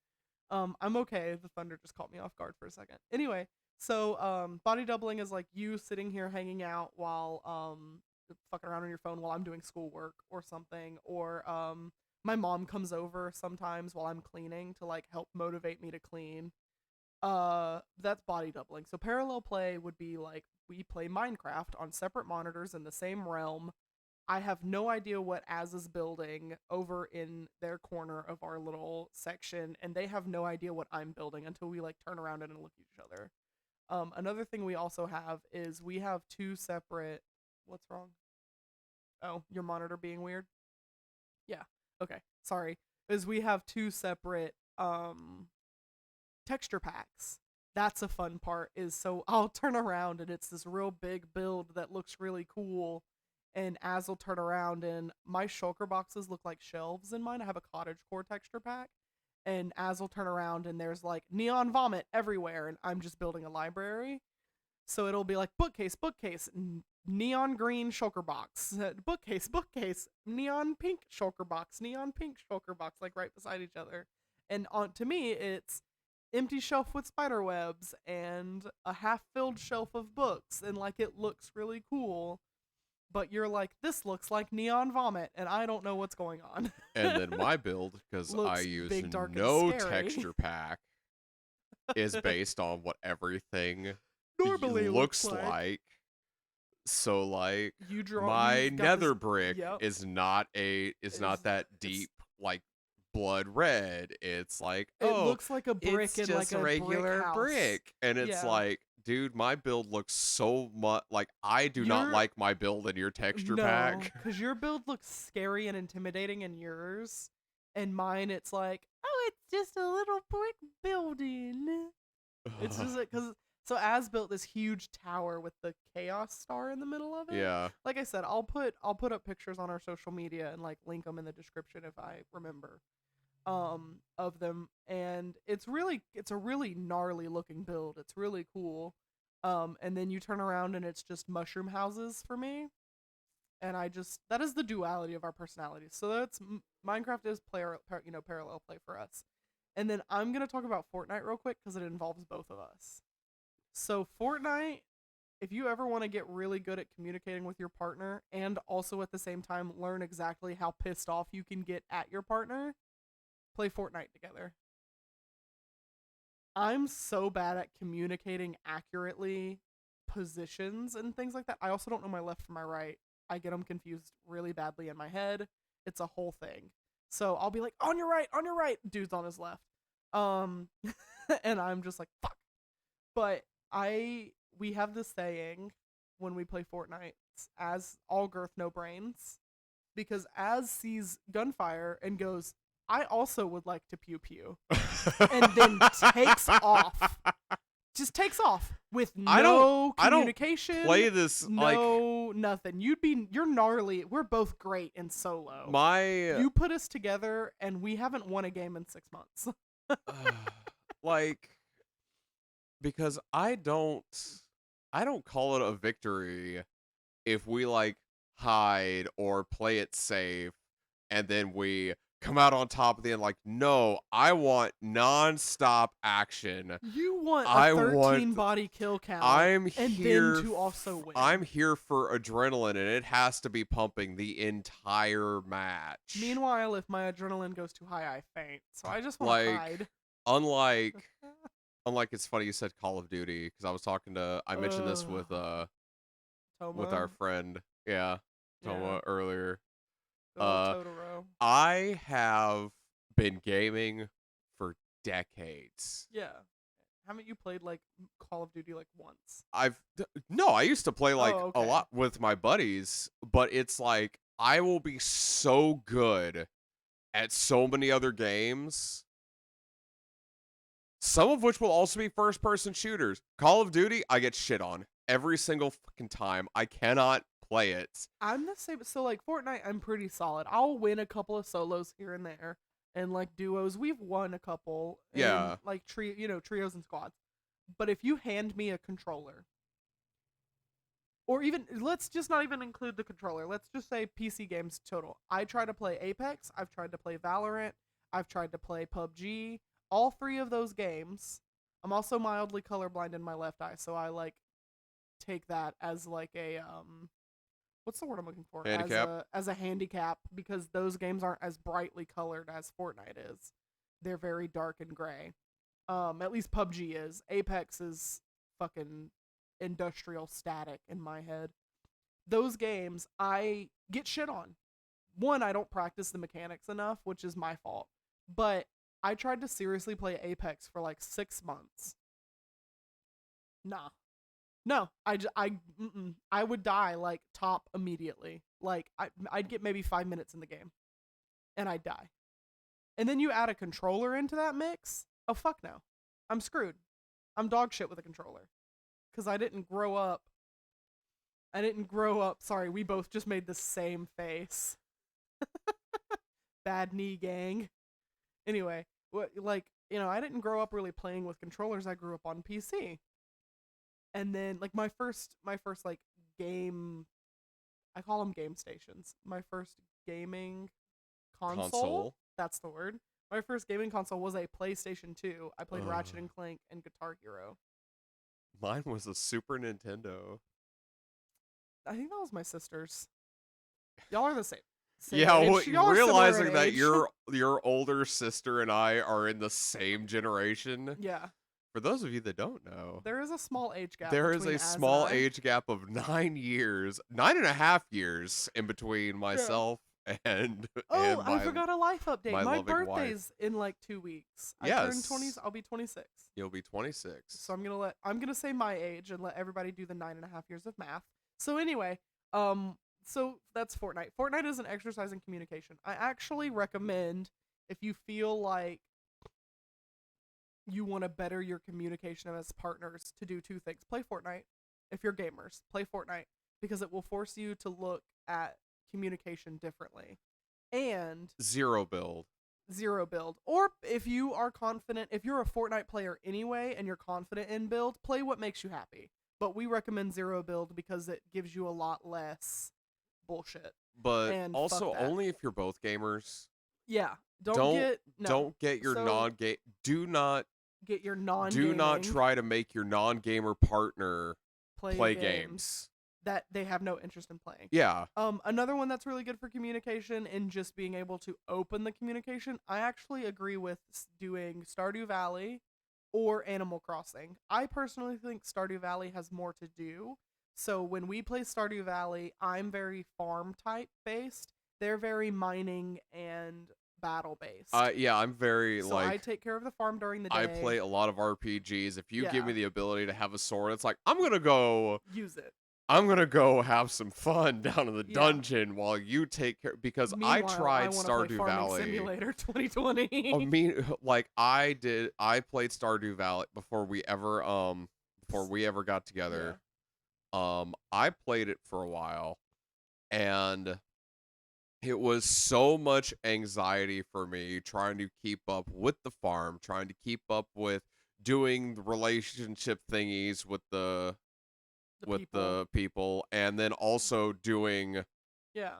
I'm okay. The thunder just caught me off guard for a second. Anyway, so body doubling is like you sitting here hanging out while fucking around on your phone while I'm doing schoolwork or something, or my mom comes over sometimes while I'm cleaning to like help motivate me to clean. That's body doubling. So parallel play would be like we play Minecraft on separate monitors in the same realm. I have no idea what Az is building over in their corner of our little section, and they have no idea what I'm building until we like turn around and look at each other. Another thing we also have is we have 2 separate. What's wrong? Oh, your monitor being weird. Yeah. Okay. Sorry. Is we have 2 separate texture packs. That's a fun part, is so I'll turn around and it's this real big build that looks really cool, and Az will turn around and my shulker boxes look like shelves in mine. I have a cottage core texture pack, and Az will turn around and there's like neon vomit everywhere, and I'm just building a library. So it'll be like bookcase, bookcase, neon green shulker box, bookcase, bookcase, neon pink shulker box, neon pink shulker box, like right beside each other. And to me, it's empty shelf with spider webs and a half-filled shelf of books, and like it looks really cool. but you're like, this looks like neon vomit, and I don't know what's going on. And then my build, because I Looks use big, dark, and no scary. texture pack, is based on what everything Normally looks like. So like you draw my you've got nether this- brick yep. is not that deep like blood red. It's like, It oh, looks like a brick it's in just like a regular brick house. brick. And it's Yeah. like, dude, my build looks so much like I do not Your- like my build in your texture pack. because your build looks scary and intimidating in yours, and mine it's like, oh, it's just a little brick building. It's just because so As built this huge tower with the chaos star in the middle of it. Yeah. Like I said, I'll put up pictures on our social media and like link them in the description if I remember, of them. And it's a really gnarly looking build. It's really cool. And then you turn around and it's just mushroom houses for me. And that is the duality of our personalities. So that's Minecraft is parallel play for us. And then I'm gonna talk about Fortnite real quick because it involves both of us. So Fortnite, if you ever want to get really good at communicating with your partner and also at the same time learn exactly how pissed off you can get at your partner, play Fortnite together. I'm so bad at communicating accurately positions and things like that. I also don't know my left from my right. I get them confused really badly in my head. It's a whole thing. So I'll be like, on your right, dude's on his left. And I'm just like, fuck. But we have this saying when we play Fortnite, as all girth, no brains. Because Az sees gunfire and goes, I also would like to pew pew. And then takes off. Just takes off with no communication. I don't play this nothing. You're gnarly. We're both great in solo. You put us together and we haven't won a game in 6 months. Because I don't call it a victory if we like hide or play it safe and then we come out on top at the end. Like, no, I want non-stop action. You want a 13 body kill count. I'm and here then to also win. I'm here for adrenaline, and it has to be pumping the entire match. Meanwhile, if my adrenaline goes too high, I faint. So I just want to hide. Unlike it's funny you said Call of Duty, because I mentioned this with Toma. our friend, Toma, earlier. Totoro. I have been gaming for decades. Yeah. Haven't you played like Call of Duty like once? I used to play like a lot with my buddies, but it's like I will be so good at so many other games, some of which will also be first-person shooters. Call of Duty, I get shit on every single fucking time. I cannot play it. I'm the same. So like Fortnite, I'm pretty solid. I'll win a couple of solos here and there, and like duos, we've won a couple. Yeah. Like trios and squads. But if you hand me a controller, or even let's just not even include the controller. Let's just say PC games total. I try to play Apex. I've tried to play Valorant. I've tried to play PUBG. All three of those games. I'm also mildly colorblind in my left eye, so I like take that as like a what's the word I'm looking for? Handicap? As a handicap, because those games aren't as brightly colored as Fortnite is. They're very dark and gray. At least PUBG is. Apex is fucking industrial static in my head. Those games, I get shit on. One, I don't practice the mechanics enough, which is my fault. But I tried to seriously play Apex for like 6 months. Nah. No, I would die like top immediately. Like I'd get maybe 5 minutes in the game, and I'd die. And then you add a controller into that mix. Oh fuck no, I'm screwed. I'm dog shit with a controller, because I didn't grow up. Sorry, we both just made the same face. Bad knee gang. Anyway, I didn't grow up really playing with controllers. I grew up on PC. And then like my first like game, I call them game stations. My first gaming console. That's the word. My first gaming console was a PlayStation 2. I played Ratchet and Clank and Guitar Hero. Mine was a Super Nintendo. I think that was my sister's. Y'all are the same. Yeah, age. Y'all are similar realizing in that age. your older sister and I are in the same generation. Yeah. For those of you that don't know, There is a small age gap. there is between a Az small and I. age gap of 9.5 years in between Yeah. myself and Oh, I my forgot a life update. my My loving wife. birthday's in like 2 weeks. I turn 20s. Yes, I'll be 26. you'll be 26. So I'm gonna say my age and let everybody do the 9.5 years of math. So anyway, so that's Fortnite. Fortnite is an exercise in communication. I actually recommend, if you feel like you want to better your communication as partners, to do two things: play Fortnite. If you're gamers, play Fortnite, because it will force you to look at communication differently, and Zero build. zero build. Or if you are confident, if you're a Fortnite player anyway and you're confident in build, play what makes you happy. But we recommend zero build because it gives you a lot less bullshit. But And also fuck that. only if you're both gamers. Yeah, Don't get your So, non-game. Do not get your non-gaming try to make your non-gamer partner play games games. that they have no interest in playing. Yeah. Another one that's really good for communication and just being able to open the communication, I actually agree with doing Stardew Valley or Animal Crossing. I personally think Stardew Valley has more to do. So when we play Stardew Valley, I'm very farm type based. They're very mining and battle based. Yeah, I'm very So I take care of the farm during the day. I play a lot of RPGs. If you give Yeah. me the ability to have a sword, it's like I'm gonna go use it. I'm gonna go have some fun down in the Yeah. dungeon while you take care, because I Meanwhile, tried I wanna play Stardew Farming Valley. Simulator 2020. I mean, like I played Stardew Valley before we ever got together. I played it for a while, and it was so much anxiety for me trying to keep up with the farm, trying to keep up with doing the relationship thingies with the people, and then also doing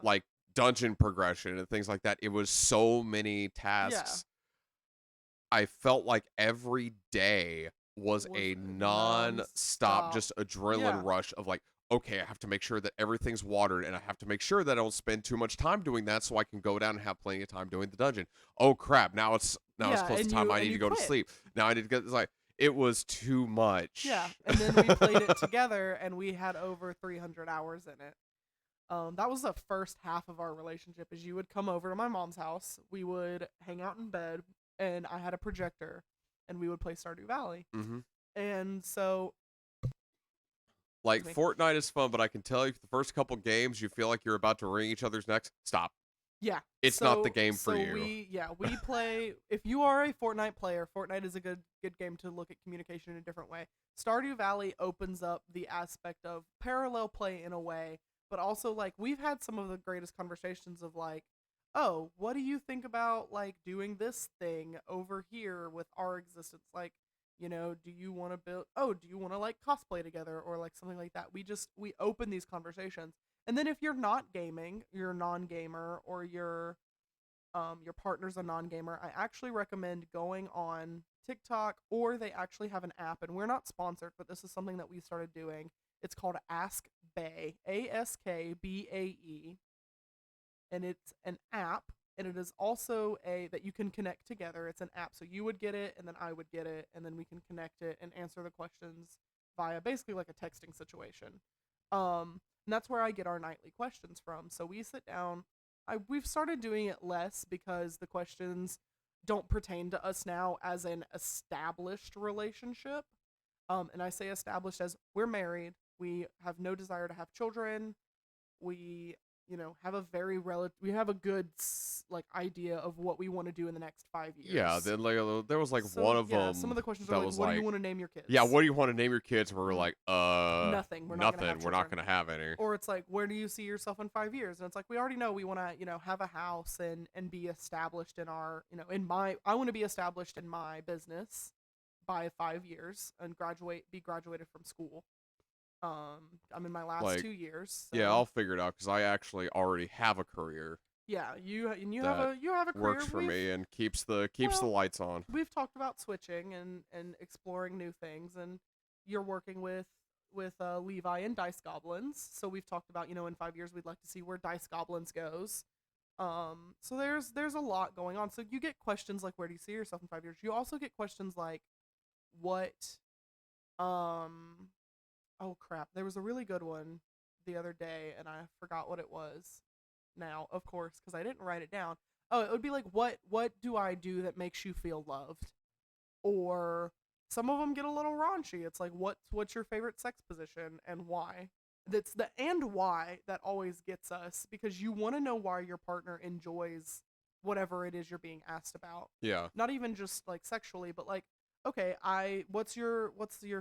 like dungeon progression and things like that. It was so many tasks. I felt like every day was a non-stop just adrenaline rush of like, okay, I have to make sure that everything's watered, and I have to make sure that I don't spend too much time doing that so I can go down and have plenty of time doing the dungeon. Oh crap, now it's close to time I need to go to sleep. Now I need to get, it's like, it was too much. Yeah, and then we played it together, and we had over 300 hours in it. That was the first half of our relationship. Is you would come over to my mom's house, we would hang out in bed, and I had a projector, and we would play Stardew Valley. Mm-hmm. And so, like, Fortnite is fun, but I can tell you, the first couple games, you feel like you're about to wring each other's necks. Stop. Yeah, it's not the game for you. We play. If you are a Fortnite player, Fortnite is a good game to look at communication in a different way. Stardew Valley opens up the aspect of parallel play in a way, but also, like, we've had some of the greatest conversations of like, oh, what do you think about like doing this thing over here with our existence? Like, you know, do you want to build? Oh, do you want to like cosplay together or like something like that? We open these conversations. And then if you're not gaming, you're a non-gamer, or your partner's a non-gamer, I actually recommend going on TikTok, or they actually have an app, and we're not sponsored, but this is something that we started doing. It's called Ask Bae, AskBae, and it's an app, and it is also that you can connect together. It's an app, so you would get it, and then I would get it, and then we can connect it and answer the questions via basically like a texting situation. And that's where I get our nightly questions from. So we sit down. We've started doing it less because the questions don't pertain to us now as an established relationship. And I say established as we're married. We have no desire to have children. We, have a we have a good like idea of what we want to do in the next 5 years. Yeah, then like there was like one of them. Some of the questions are like, what do you want to name your kids? Yeah, what do you want to name your kids? And we're like, nothing. We're not gonna have any. Or it's like, where do you see yourself in 5 years? And it's like, we already know we want to, have a house and be established in our, I want to be established in my business by 5 years and be graduated from school. I'm in my last 2 years. So. Yeah, I'll figure it out because I actually already have a career. Yeah, you have a career. Works for me and keeps the lights on. We've talked about switching and exploring new things, and you're working with Levi and Dice Goblins. So we've talked about, in 5 years we'd like to see where Dice Goblins goes. So there's a lot going on. So you get questions like, where do you see yourself in 5 years? You also get questions like, what oh crap, there was a really good one the other day and I forgot what it was now, of course, because I didn't write it down. Oh, it would be like, what do I do that makes you feel loved? Or some of them get a little raunchy. It's like, what's your favorite sex position and why? That's the and why that always gets us, because you want to know why your partner enjoys whatever it is you're being asked about. Yeah. Not even just like sexually, but like, okay, what's your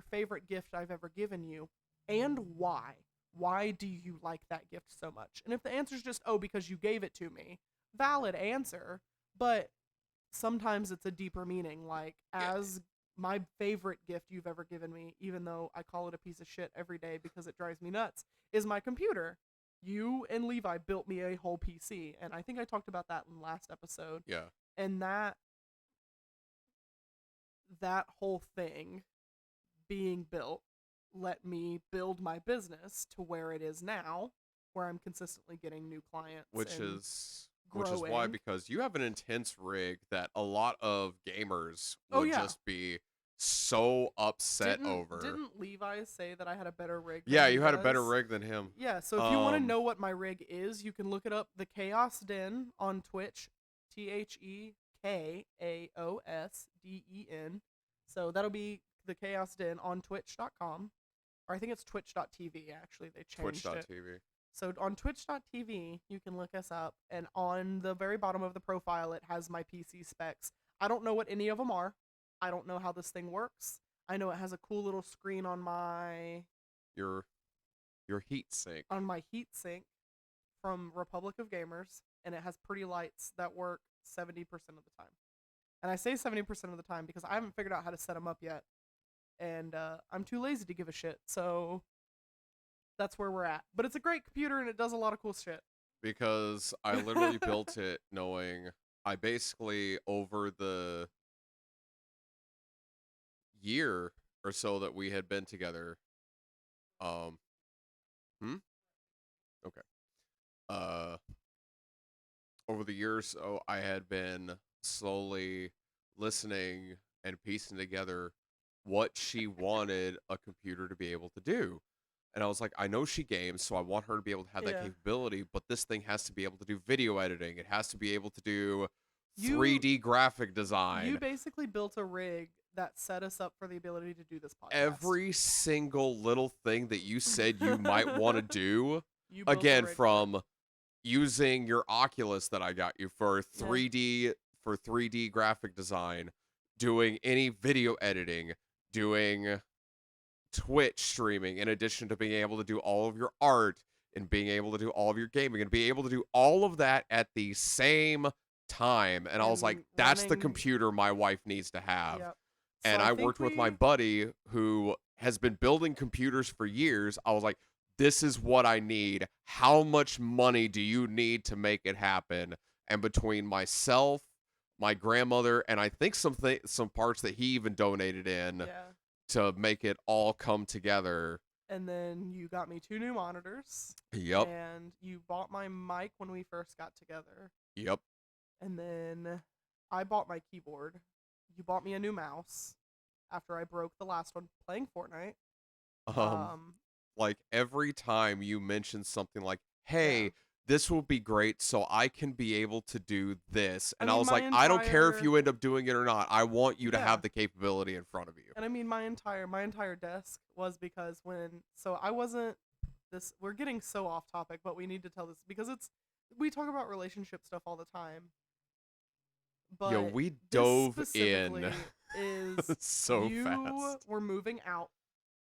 favorite gift I've ever given you, and why? Why do you like that gift so much? And if the answer is just, oh, because you gave it to me, valid answer, but sometimes it's a deeper meaning, like, Yeah. as my favorite gift you've ever given me, even though I call it a piece of shit every day because it drives me nuts, is my computer. You and Levi built me a whole PC, and I think I talked about that in last episode. Yeah. And that whole thing being built let me build my business to where it is now, where I'm consistently getting new clients, Which and is why, growing. because you have an intense rig that a lot of gamers Oh, would yeah. just be so upset over. Didn't Levi say that I had a better rig than Yeah, he you had a better does? rig than him. Yeah, so if you want to know what my rig is, you can look it up. The Chaos Den on Twitch, TheKaosDen. So that'll be the Chaos Den on Twitch.com, or I think it's Twitch.tv. Actually, they changed it. Twitch.tv. So on Twitch.tv, you can look us up, and on the very bottom of the profile, it has my PC specs. I don't know what any of them are. I don't know how this thing works. I know it has a cool little screen on my Your heat sink. heatsink from Republic of Gamers, and it has pretty lights that work 70% of the time. And I say 70% of the time because I haven't figured out how to set them up yet, and I'm too lazy to give a shit. So that's where we're at. But it's a great computer, and it does a lot of cool shit. Because I literally built it knowing I basically, over the year or so that we had been together, um okay, over the years, so I had been slowly listening and piecing together what she wanted a computer to be able to do. And I was like, I know she games, so I want her to be able to have that Yeah. capability, but this thing has to be able to do video editing. It has to be able to do You- 3D graphic design. You basically built a rig that set us up for the ability to do this podcast. Every single little thing that you said you might want to do, You built a again, rig for it. from using your Oculus that I got you for 3D graphic design, doing any video editing, doing Twitch streaming, in addition to being able to do all of your art and being able to do all of your gaming and be able to do all of that at the same time. And I was like, And that's the running- computer my wife needs to have. Yep. And So I think worked with my buddy who has been building computers for years. I was like, this is what I need. How much money do you need to make it happen? And between myself, my grandmother, and I think some parts that he even donated in Yeah. to make it all come together. And then you got me 2 new monitors. Yep. And you bought my mic when we first got together. Yep. And then I bought my keyboard. You bought me a new mouse after I broke the last one playing Fortnite. Like every time you mention something like, hey, Yeah. this will be great so I can be able to do this. And I mean, was my like, I don't care if entire- you end up doing it or not. I want you to Yeah. have the capability in front of you. And I mean, my entire desk was because I wasn't this. We're getting so off topic, but we need to tell this because we talk about relationship stuff all the time. But Yo, we this dove in specifically is so you fast. were moving out.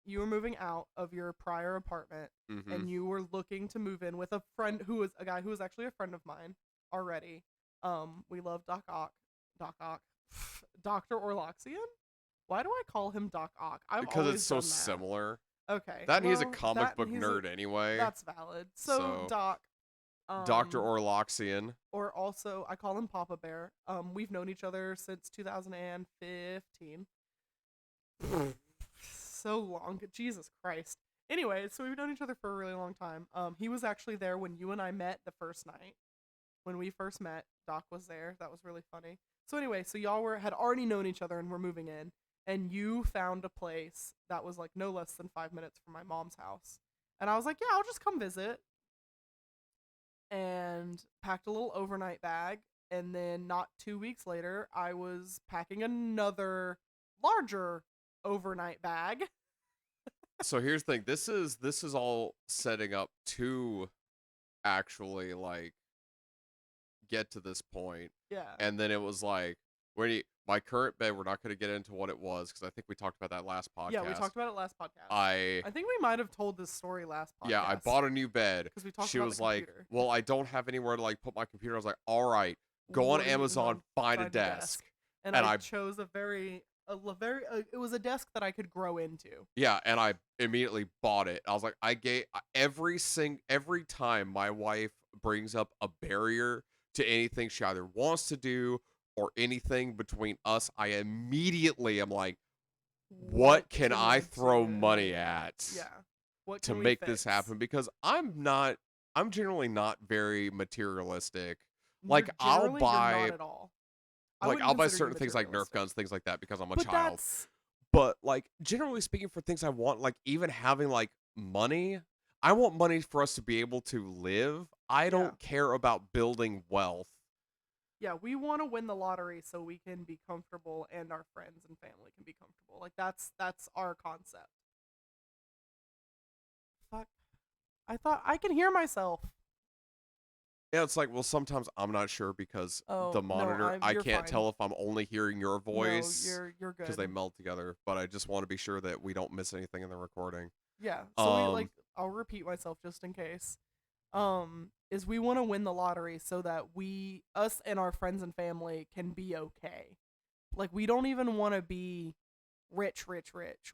You were moving out of your prior apartment, Mhm. and you were looking to move in with a friend who was a guy who was actually a friend of mine already. We love Doc Ock, Dr. Orloxian. Why do I call him Doc Ock? Because it's so done that. similar. Okay, That he's a well, comic that- book he's nerd anyway. That's valid. So Doc, Dr. Orloxian. or also I call him Papa Bear. We've known each other since 2015. so long. Jesus Christ. Anyway, so we've known each other for a really long time. He was actually there when you and I met the first night. When we first met, Doc was there. That was really funny. So anyway, so y'all had already known each other and were moving in, and you found a place that was like no less than 5 minutes from my mom's house. And I was like, yeah, I'll just come visit. And packed a little overnight bag. And then not 2 weeks later, I was packing another larger overnight bag. So here's the thing. This is all setting up to actually like get to this point. Yeah. And then it was like my current bed, we're not going to get into what it was because I think we talked about that last podcast. Yeah, we talked about it last podcast. I think we might have told this story last podcast. Yeah, I bought a new bed. Because we talked She about was the like, computer. well, I don't have anywhere to like put my computer. I was like, all right, go on Amazon, find a desk. And I chose it was a desk that I could grow into. Yeah, and I immediately bought it. I was like, every time my wife brings up a barrier to anything she either wants to do or anything between us, I immediately am like, what can I throw money at? Yeah. What to make this happen? Because I'm generally not very materialistic. Like I'll buy not at all. I'll buy certain things like Nerf guns, things like that because I'm a child. That's... But like generally speaking, for things I want, like even having like money, I want money for us to be able to live. I don't care about building wealth. Yeah, we want to win the lottery so we can be comfortable and our friends and family can be comfortable. Like that's our concept. Fuck. I thought I can hear myself. Yeah, it's like, well, sometimes I'm not sure because the monitor, I can't tell if I'm only hearing your voice. No, you're good. Because they meld together, but I just want to be sure that we don't miss anything in the recording. Yeah, so I'll repeat myself just in case. Is we want to win the lottery so that us and our friends and family can be okay. Like, we don't even want to be rich.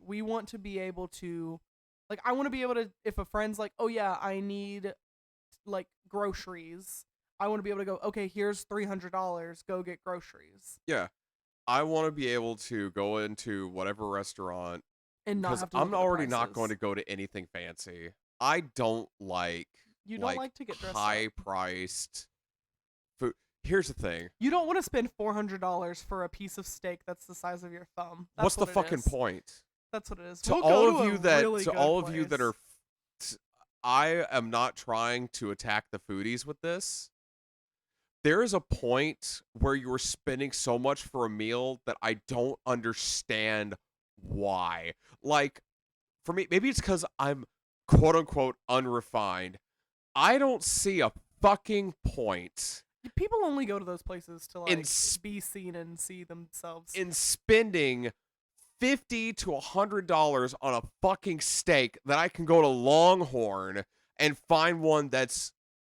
We want to be able to, like, I want to be able to, if a friend's like, oh yeah, I need, like, groceries, I want to be able to go, okay, here's $300, go get groceries. Yeah. I want to be able to go into whatever restaurant and not have to I'm already not going to go to anything fancy. I don't like You don't like to get dressed high-priced food. Here's the thing. You don't want to spend $400 for a piece of steak that's the size of your thumb. What's the fucking point? That's what it is. To all of you that are, I am not trying to attack the foodies with this. There is a point where you are spending so much for a meal that I don't understand why. Like, for me, maybe it's because I'm quote-unquote unrefined. I don't see a fucking point. People only go to those places to like be seen and see themselves. In spending $50 to $100 on a fucking steak that I can go to Longhorn and find one that's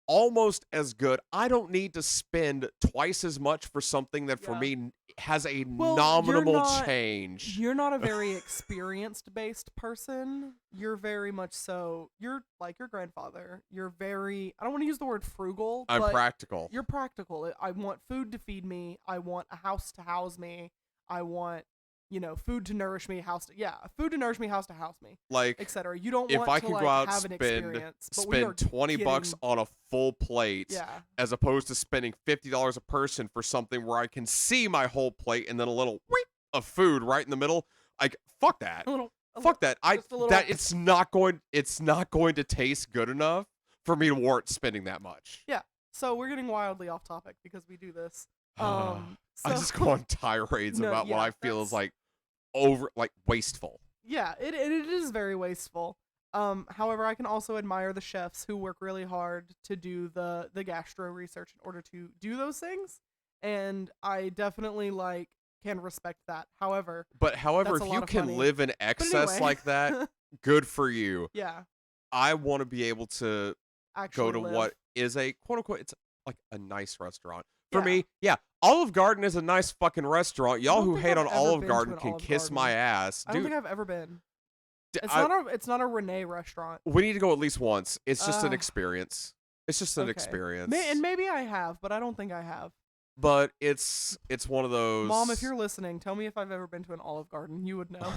almost as good. I don't need to spend twice as much for something that for me has a nominal change. You're not a very experienced-based person. You're very much so, you're like your grandfather. You're very, I don't want to use the word frugal. I'm but practical. You're practical. I want food to feed me. I want a house to house me. I want, food to nourish me, food to nourish me, house to house me, like, etc. You don't if want I to can like go out have an experience. Spend $20 on a full plate, as opposed to spending $50 a person for something where I can see my whole plate and then a little of food right in the middle. Like, fuck that. Fuck that. It's not going to taste good enough for me to warrant spending that much. Yeah. So we're getting wildly off topic because we do this. I just go on tirades about what I feel is like wasteful. Yeah, it is very wasteful. However, I can also admire the chefs who work really hard to do the gastro research in order to do those things, and I definitely can respect that. However, if you can live in excess like that, good for you. Yeah. I want to be able to actually go to live. What is a quote unquote, it's like a nice restaurant. For me, Olive Garden is a nice fucking restaurant. Y'all who hate on Olive Garden can kiss my ass. I don't think I've ever been. It's not a Renee restaurant. We need to go at least once. It's just an experience. It's just an experience. And maybe I have, but I don't think I have. But it's one of those. Mom, if you're listening, tell me if I've ever been to an Olive Garden. You would know.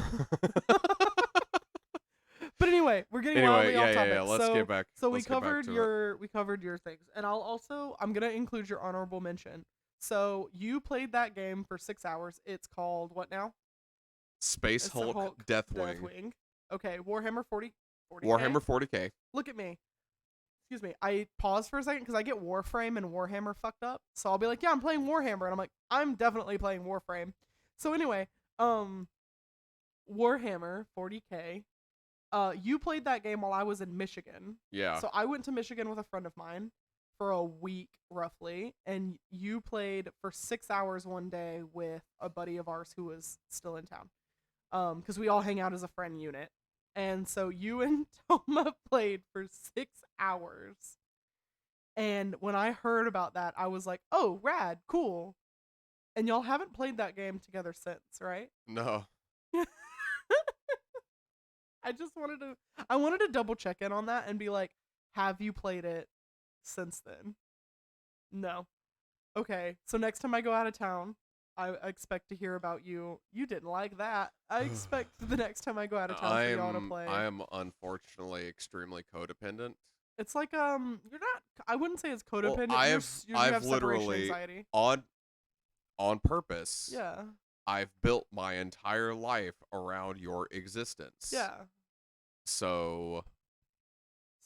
really off topic. yeah. Let's get back. So Let's get back to it. we covered your things, and I'm gonna include your honorable mention. So you played that game for 6 hours. It's called what now? Space It's the Hulk, Deathwing. Okay, Warhammer 40K. Warhammer 40K. Look at me. Excuse me. I paused for a second because I get Warframe and Warhammer fucked up. So I'll be like, yeah, I'm playing Warhammer, and I'm like, I'm definitely playing Warframe. So anyway, Warhammer 40K. You played that game while I was in Michigan. Yeah. So I went to Michigan with a friend of mine for a week roughly, and you played for 6 hours one day with a buddy of ours who was still in town. Because we all hang out as a friend unit. And so you and Toma played for 6 hours. And when I heard about that, I was like, oh, rad, cool. And y'all haven't played that game together since, right? No. I wanted to double check in on that and be like, have you played it since then? No. Okay, so next time I go out of town, I expect to hear about you. You didn't like that. I expect the next time I go out of town for y'all to play. I am unfortunately extremely codependent. It's like you're not. I wouldn't say it's codependent. Well, you I've have separation literally anxiety. on purpose. Yeah. I've built my entire life around your existence. Yeah. So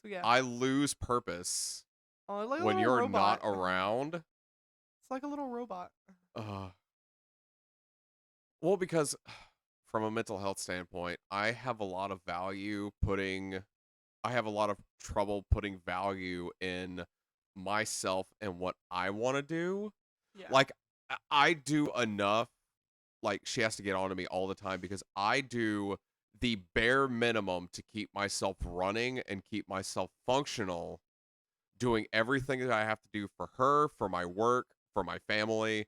yeah. I lose purpose like when you're robot. not around. It's like a little robot. Well, because from a mental health standpoint, I have a lot of trouble putting value in myself and what I want to do. Yeah. Like, I do enough. Like, she has to get on to me all the time because I do the bare minimum to keep myself running and keep myself functional, doing everything that I have to do for her, for my work, for my family,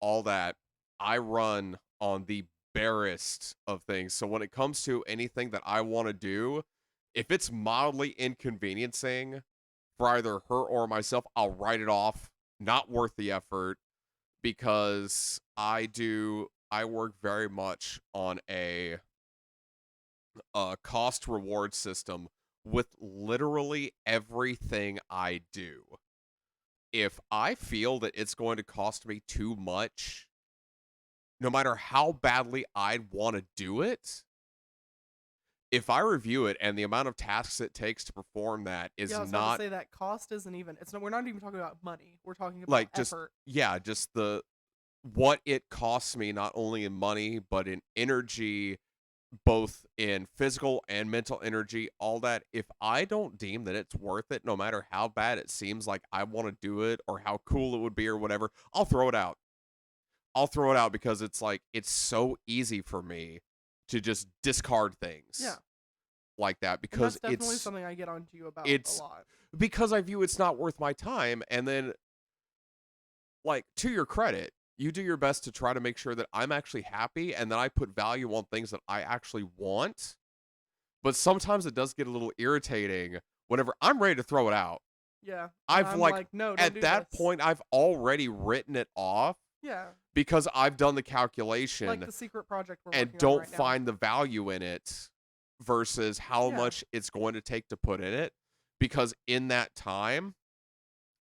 all that. I run on the barest of things. So when it comes to anything that I want to do, if it's mildly inconveniencing for either her or myself, I'll write it off. Not worth the effort, because I work very much on a cost reward system with literally everything I do. If I feel that it's going to cost me too much, no matter how badly I'd want to do it, if I review it and the amount of tasks it takes to perform that is I was not about to say that cost isn't even. We're not even talking about money. We're talking about like effort. just the what it costs me, not only in money but in energy, both in physical and mental energy, all that. If I don't deem that it's worth it, no matter how bad it seems like I want to do it or how cool it would be or whatever, I'll throw it out. Because it's like, it's so easy for me to just discard things. Yeah. Like that, because and that's definitely something I get onto you about a lot. Because I view it's not worth my time. And then, like, to your credit, you do your best to try to make sure that I'm actually happy and that I put value on things that I actually want. But sometimes it does get a little irritating whenever I'm ready to throw it out. Yeah. I'm like, no, don't at do that this. point, I've already written it off. Yeah. Because I've done the calculation. Like the secret project we're and working don't on right find the value in it versus how much it's going to take to put in it. Because in that time,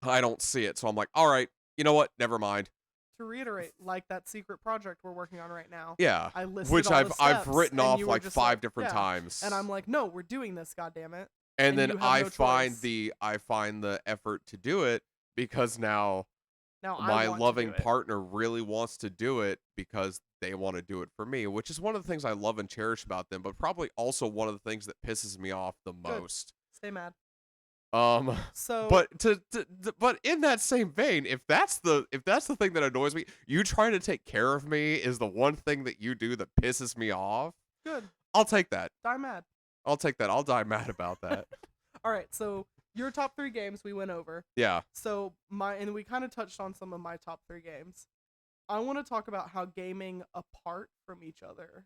I don't see it. So I'm like, all right, you know what? Never mind. To reiterate, like that secret project we're working on right now. Yeah. I listed which all I've the steps, written off you were like just 5 different times. And I'm like, no, we're doing this, goddammit. And then you have I no find choice. I find the effort to do it because now my I want loving to do it. partner really wants to do it because they want to do it for me, which is one of the things I love and cherish about them, but probably also one of the things that pisses me off the most. Stay mad. So, but in that same vein, if that's the thing that annoys me, you trying to take care of me is the one thing that you do that pisses me off. Good. I'll take that. Die mad. I'll take that. I'll die mad about that. All right. So your top 3 games we went over. Yeah. So and we kind of touched on some of my top 3 games. I want to talk about how gaming apart from each other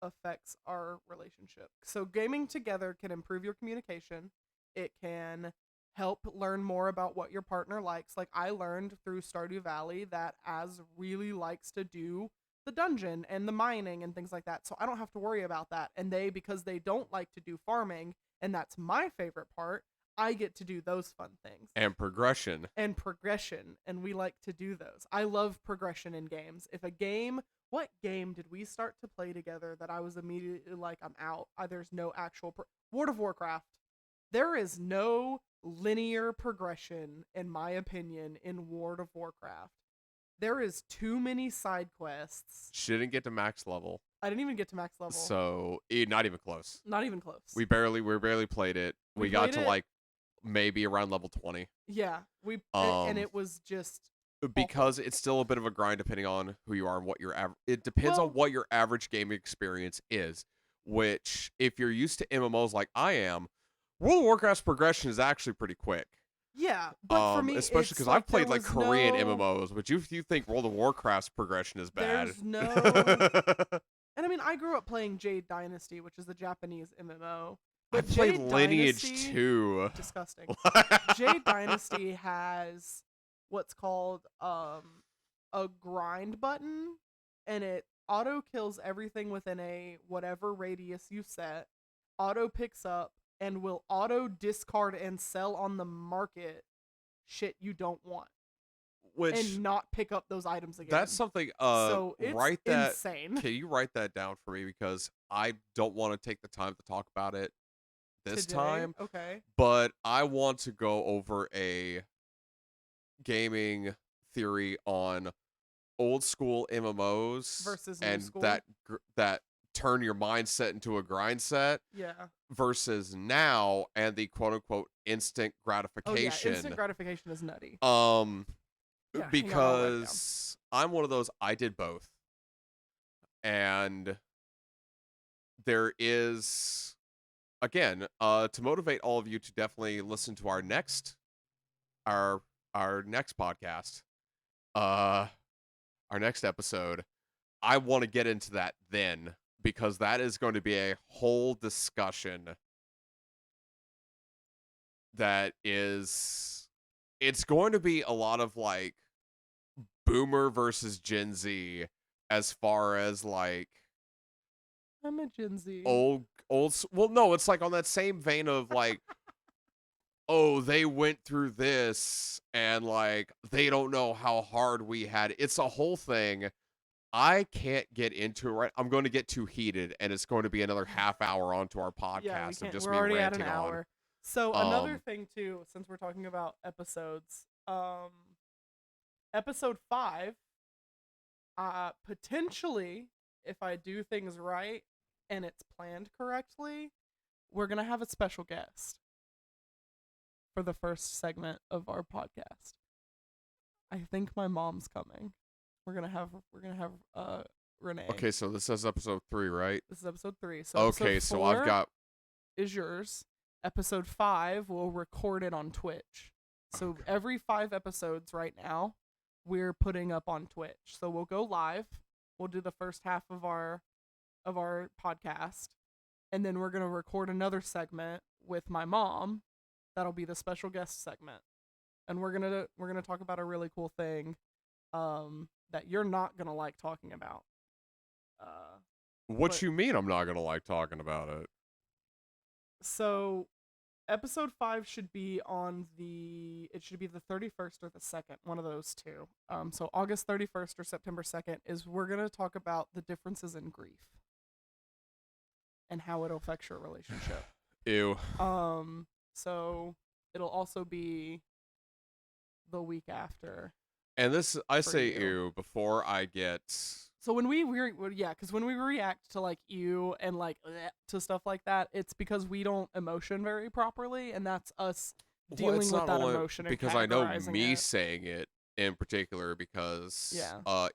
affects our relationship. So gaming together can improve your communication. It can help learn more about what your partner likes. Like I learned through Stardew Valley that Az really likes to do the dungeon and the mining and things like that. So I don't have to worry about that. And because they don't like to do farming, and that's my favorite part, I get to do those fun things. And progression. And progression, and we like to do those. I love progression in games. What game did we start to play together that I was immediately like, I'm out? There's no actual World of Warcraft. There is no linear progression, in my opinion, in World of Warcraft. There is too many side quests. Shouldn't get to max level. I didn't even get to max level. So not even close. Not even close. We barely played it. We got to like maybe around level 20. Yeah, and it was just because awful. It's still a bit of a grind depending on who you are and what your it depends on what your average gaming experience is, which if you're used to MMOs like I am, World of Warcraft's progression is actually pretty quick. Yeah, but for me, especially because I've played like Korean MMOs, but if you think World of Warcraft's progression is bad, there's no. And I mean, I grew up playing Jade Dynasty, which is a Japanese MMO. But I played Lineage too. Disgusting. Jade Dynasty has what's called a grind button, and it auto kills everything within a whatever radius you set. Auto picks up and will auto discard and sell on the market shit you don't want. And not pick up those items again. That's something. So it's insane. Can you write that down for me, because I don't want to take the time to talk about it this time. Okay. But I want to go over a gaming theory on old school MMOs versus and new school. that turn your mindset into a grind set. Yeah. Versus now and the quote unquote instant gratification. Oh, yeah. Instant gratification is nutty. Yeah, because I'm one of those, I did both. And there is, again, to motivate all of you to definitely listen to our next podcast, our next episode. I want to get into that then, because that is going to be a whole discussion that is, it's going to be a lot of like boomer versus Gen Z, as far as like, I'm a Gen Z. Well, no, it's like on that same vein of like, oh, they went through this and like they don't know how hard we had it. It's a whole thing. I can't get into it right. I'm going to get too heated, and it's going to be another half hour onto our podcast of just me ranting at an hour. on. So another thing too, since we're talking about episodes, episode 5, potentially, if I do things right and it's planned correctly, we're gonna have a special guest for the first segment of our podcast. I think my mom's coming. We're gonna have Renee. Okay, so this is episode 3, right? This is episode 3. So okay, so I've got is yours. Episode 5 we'll record it on Twitch. So every 5 episodes right now, we're putting up on Twitch. So we'll go live. We'll do the first half of our podcast, and then we're gonna record another segment with my mom. That'll be the special guest segment, and we're gonna talk about a really cool thing that you're not gonna like talking about. What you mean I'm not gonna like talking about it? So episode 5 should be the 31st or the 2nd, one of those two. So August 31st or September 2nd is we're gonna talk about the differences in grief and how it affects your relationship. Ew. So it'll also be the week after. And this, I say ew before I get. So when we react to like ew and like to stuff like that, it's because we don't emotion very properly, and that's us dealing with that emotion. Because I know me saying it in particular, because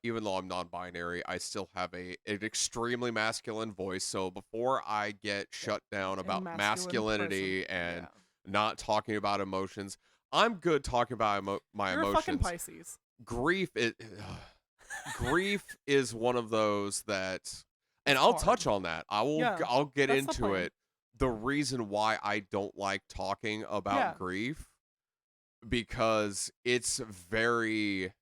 even though I'm non-binary, I still have an extremely masculine voice. So before I get shut down about masculinity and not talking about emotions, I'm good talking about my You're emotions. You're a fucking Pisces. Grief is one of those that, and I'll touch on that. I'll get into it. The reason why I don't like talking about grief, because it's very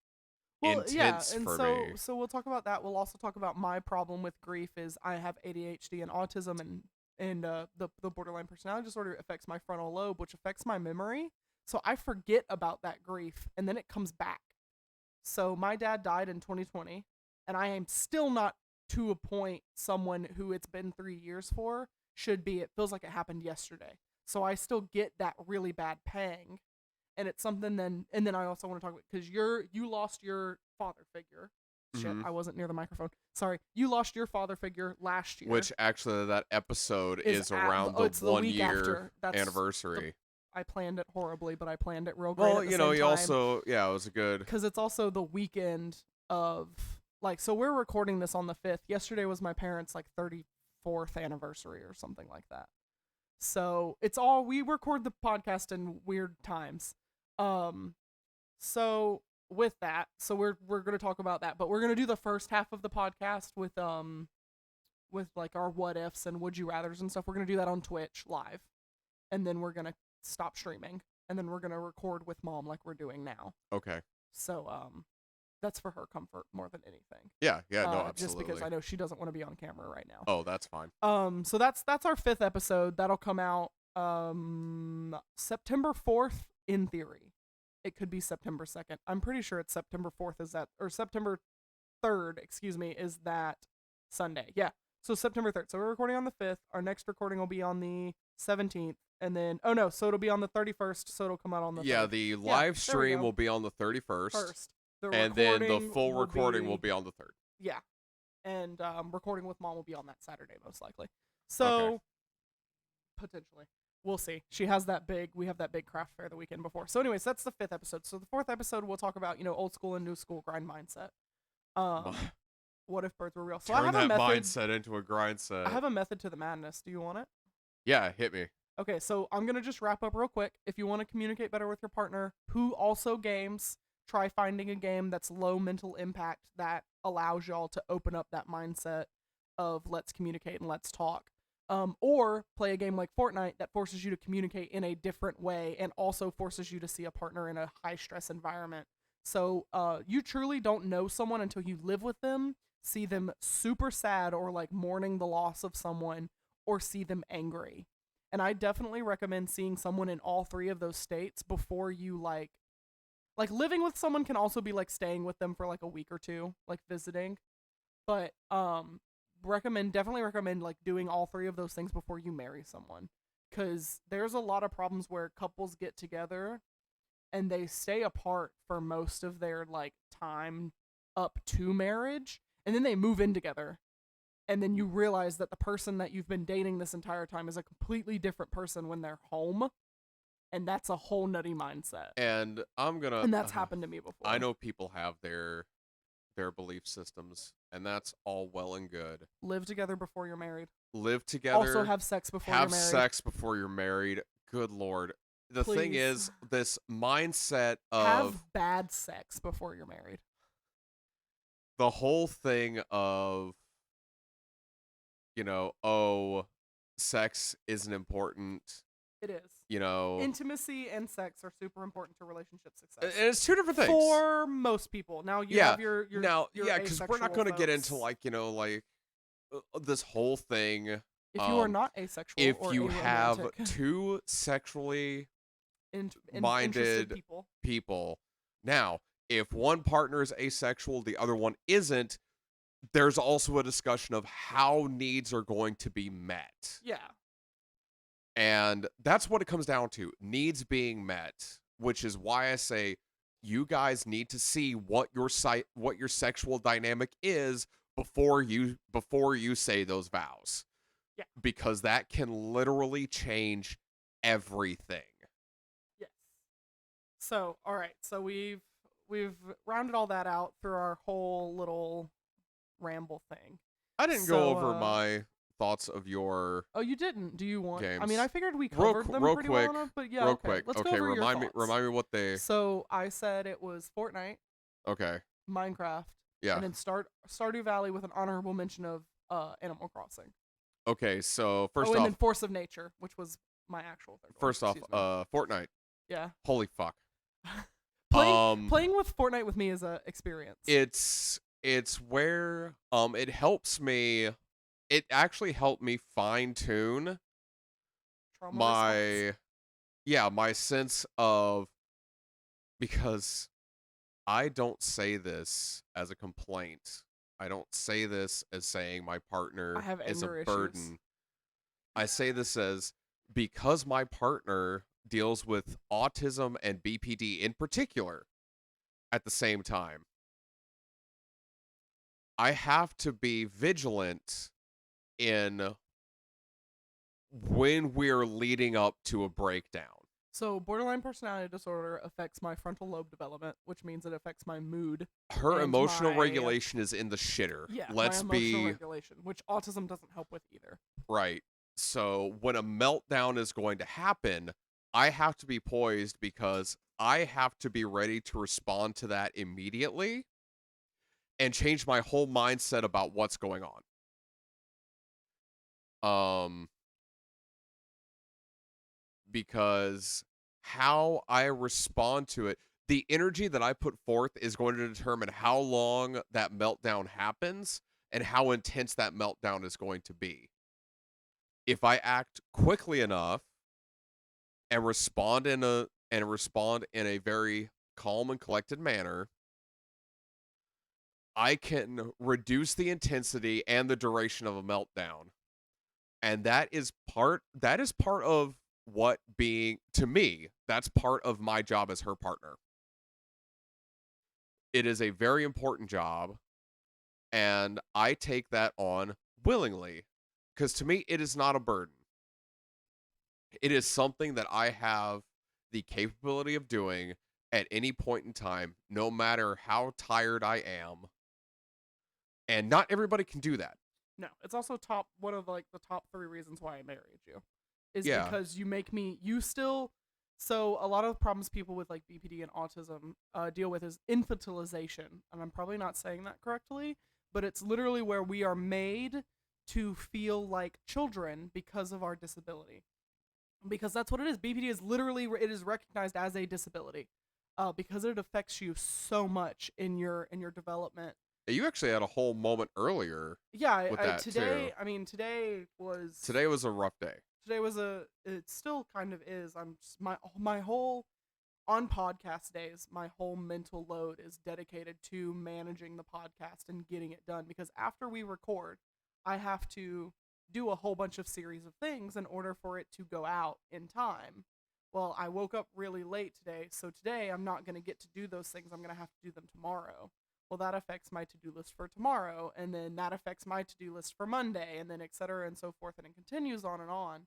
intense for me. So we'll talk about that. We'll also talk about my problem with grief is I have ADHD and autism, and and the borderline personality disorder affects my frontal lobe, which affects my memory. So I forget about that grief, and then it comes back. So my dad died in 2020, and I am still not to a point someone who it's been 3 years for should be. It feels like it happened yesterday. So I still get that really bad pang, and it's something. And then I also want to talk about, because you lost your father figure. Shit, Mhm. I wasn't near the microphone. Sorry, you lost your father figure last year. Which actually, that episode is around it's the the 1 week year after. That's anniversary. I planned it horribly, but I planned it real great Well, at the you same know, you time. also, yeah, it was a good. Because it's also the weekend of, like, so we're recording this on the 5th. Yesterday was my parents' like 34th anniversary or something like that. So it's all, we record the podcast in weird times. So with that, so we're gonna talk about that, but we're gonna do the first half of the podcast with like our what ifs and would you rathers and stuff. We're gonna do that on Twitch live, and then we're gonna stop streaming, and then we're gonna record with Mom like we're doing now. Okay. So that's for her comfort more than anything. Yeah, no, absolutely. Just because I know she doesn't want to be on camera right now. Oh, that's fine. So that's our 5th episode. That'll come out September 4th in theory. It could be September 2nd. I'm pretty sure it's September 4th or September 3rd, excuse me, is that Sunday. Yeah. So September 3rd. So we're recording on the 5th. Our next recording will be on the 17th. And then, so it'll be on the 31st. So it'll come out on the 3rd. The live stream will be on the 31st. First. And then the full recording will be on the 3rd. Yeah. And recording with Mom will be on that Saturday, most likely. So, Okay. Potentially. We'll see. We have that big craft fair the weekend before. So anyways, that's the 5th episode. So the 4th episode, we'll talk about, old school and new school grind mindset. What if birds were real? So Turn I have that a method. mindset into a grind set. I have a method to the madness. Do you want it? Yeah, hit me. Okay, so I'm going to just wrap up real quick. If you want to communicate better with your partner who also games, try finding a game that's low mental impact that allows y'all to open up that mindset of let's communicate and let's talk. Or play a game like Fortnite that forces you to communicate in a different way and also forces you to see a partner in a high stress environment. So you truly don't know someone until you live with them, see them super sad or like mourning the loss of someone, or see them angry. And I definitely recommend seeing someone in all three of those states before you like living with someone can also be like staying with them for like a week or two, like visiting. But definitely recommend like doing all three of those things before you marry someone, because there's a lot of problems where couples get together and they stay apart for most of their like time up to marriage, and then they move in together, and then you realize that the person that you've been dating this entire time is a completely different person when they're home, and that's a whole nutty mindset. And that's happened to me before. I know people have their belief systems, and that's all well and good. Live together before you're married. Live together. Also have sex before you're married. Have sex before you're married. Good Lord. The thing is, this mindset of... Have bad sex before you're married. The whole thing of, sex isn't important. It is. Intimacy and sex are super important to relationship success. And it's two different things. For most people. Now you have your because we're not going to get into this whole thing. If you are not asexual, if or you have aromantic, two sexually minded people, now if one partner is asexual, the other one isn't, there's also a discussion of how needs are going to be met. Yeah. And that's what it comes down to, needs being met, which is why I say you guys need to see what your sexual dynamic is before you say those vows. Yeah. Because that can literally change everything. Yes. So, all right. So we've rounded all that out through our whole little ramble thing. I didn't go over my thoughts of your... Oh, you didn't? Do you want... games. I mean, I figured we covered them pretty well enough, but yeah, real quick. Let's go over remind your thoughts. me what they... So, I said it was Fortnite. Okay. Minecraft. Yeah. And then Stardew Valley with an honorable mention of Animal Crossing. Okay, so first off... and then Force of Nature, which was my actual third one. First off, Fortnite. Yeah. Holy fuck. Playing with Fortnite with me is a experience. It's where it helps me it actually helped me fine tune Trauma response. my my sense of, because I don't say this as a complaint. I don't say this as saying my I partner have is a anger issues. burden. I say this as, because my partner deals with autism and BPD in particular at the same time, I have to be vigilant in when we're leading up to a breakdown. So, borderline personality disorder affects my frontal lobe development, which means it affects my mood Her and emotional my regulation is in the shitter. my Let's emotional be regulation, which autism doesn't help with either. right. So when a meltdown is going to happen, I have to be poised because I have to be ready to respond to that immediately and change my whole mindset about what's going on. Um because how I respond to it, the energy that I put forth is going to determine how long that meltdown happens and how intense that meltdown is going to be. If I act quickly enough and respond in a very calm and collected manner, I can reduce the intensity and the duration of a meltdown. And that is part of what being, to me, that's part of my job as her partner. It is a very important job, and I take that on willingly, because to me it is not a burden. It is something that I have the capability of doing at any point in time, no matter how tired I am. And not everybody can do that. No, it's also one of like the top 3 reasons why I married you is Yeah. because you make me you still so a lot of the problems people with like BPD and autism deal with is infantilization, and I'm probably not saying that correctly, but it's literally where we are made to feel like children because of our disability. Because that's what it is. BPD is literally it is recognized as a disability, because it affects you so much in your development. You actually had a whole moment earlier Yeah, with that too. today. I mean, Today was a rough day. today was a. It still kind of is. I'm just, my whole on podcast days. My whole mental load is dedicated to managing the podcast and getting it done. Because after we record, I have to do a whole bunch of series of things in order for it to go out in time. Well, I woke up really late today, so today I'm not going to get to do those things. I'm going to have to do them tomorrow. Well, that affects my to-do list for tomorrow, and then that affects my to-do list for Monday, and then et cetera and so forth, and it continues on and on.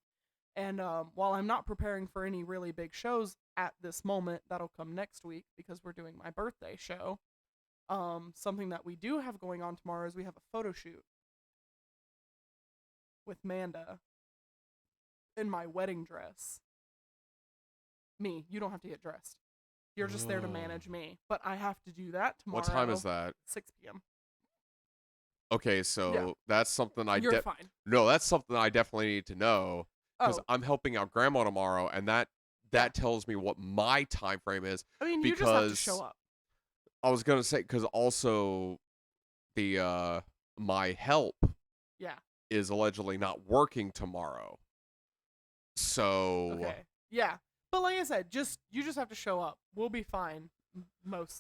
And while I'm not preparing for any really big shows at this moment, that'll come next week because we're doing my birthday show. Something that we do have going on tomorrow is we have a photo shoot with Manda in my wedding dress. Me, you don't have to get dressed. You're just there to manage me. But I have to do that tomorrow. What time is that? 6 p.m. Okay, so Yeah. that's something You're fine. No, that's something I definitely need to know, because Oh, I'm helping out grandma tomorrow, and that tells me what my time frame is. I mean, you just have to show Because up. I was gonna say, because also the my help Yeah. is allegedly not working tomorrow. So Okay. Yeah. But like I said, you just have to show up. We'll be fine.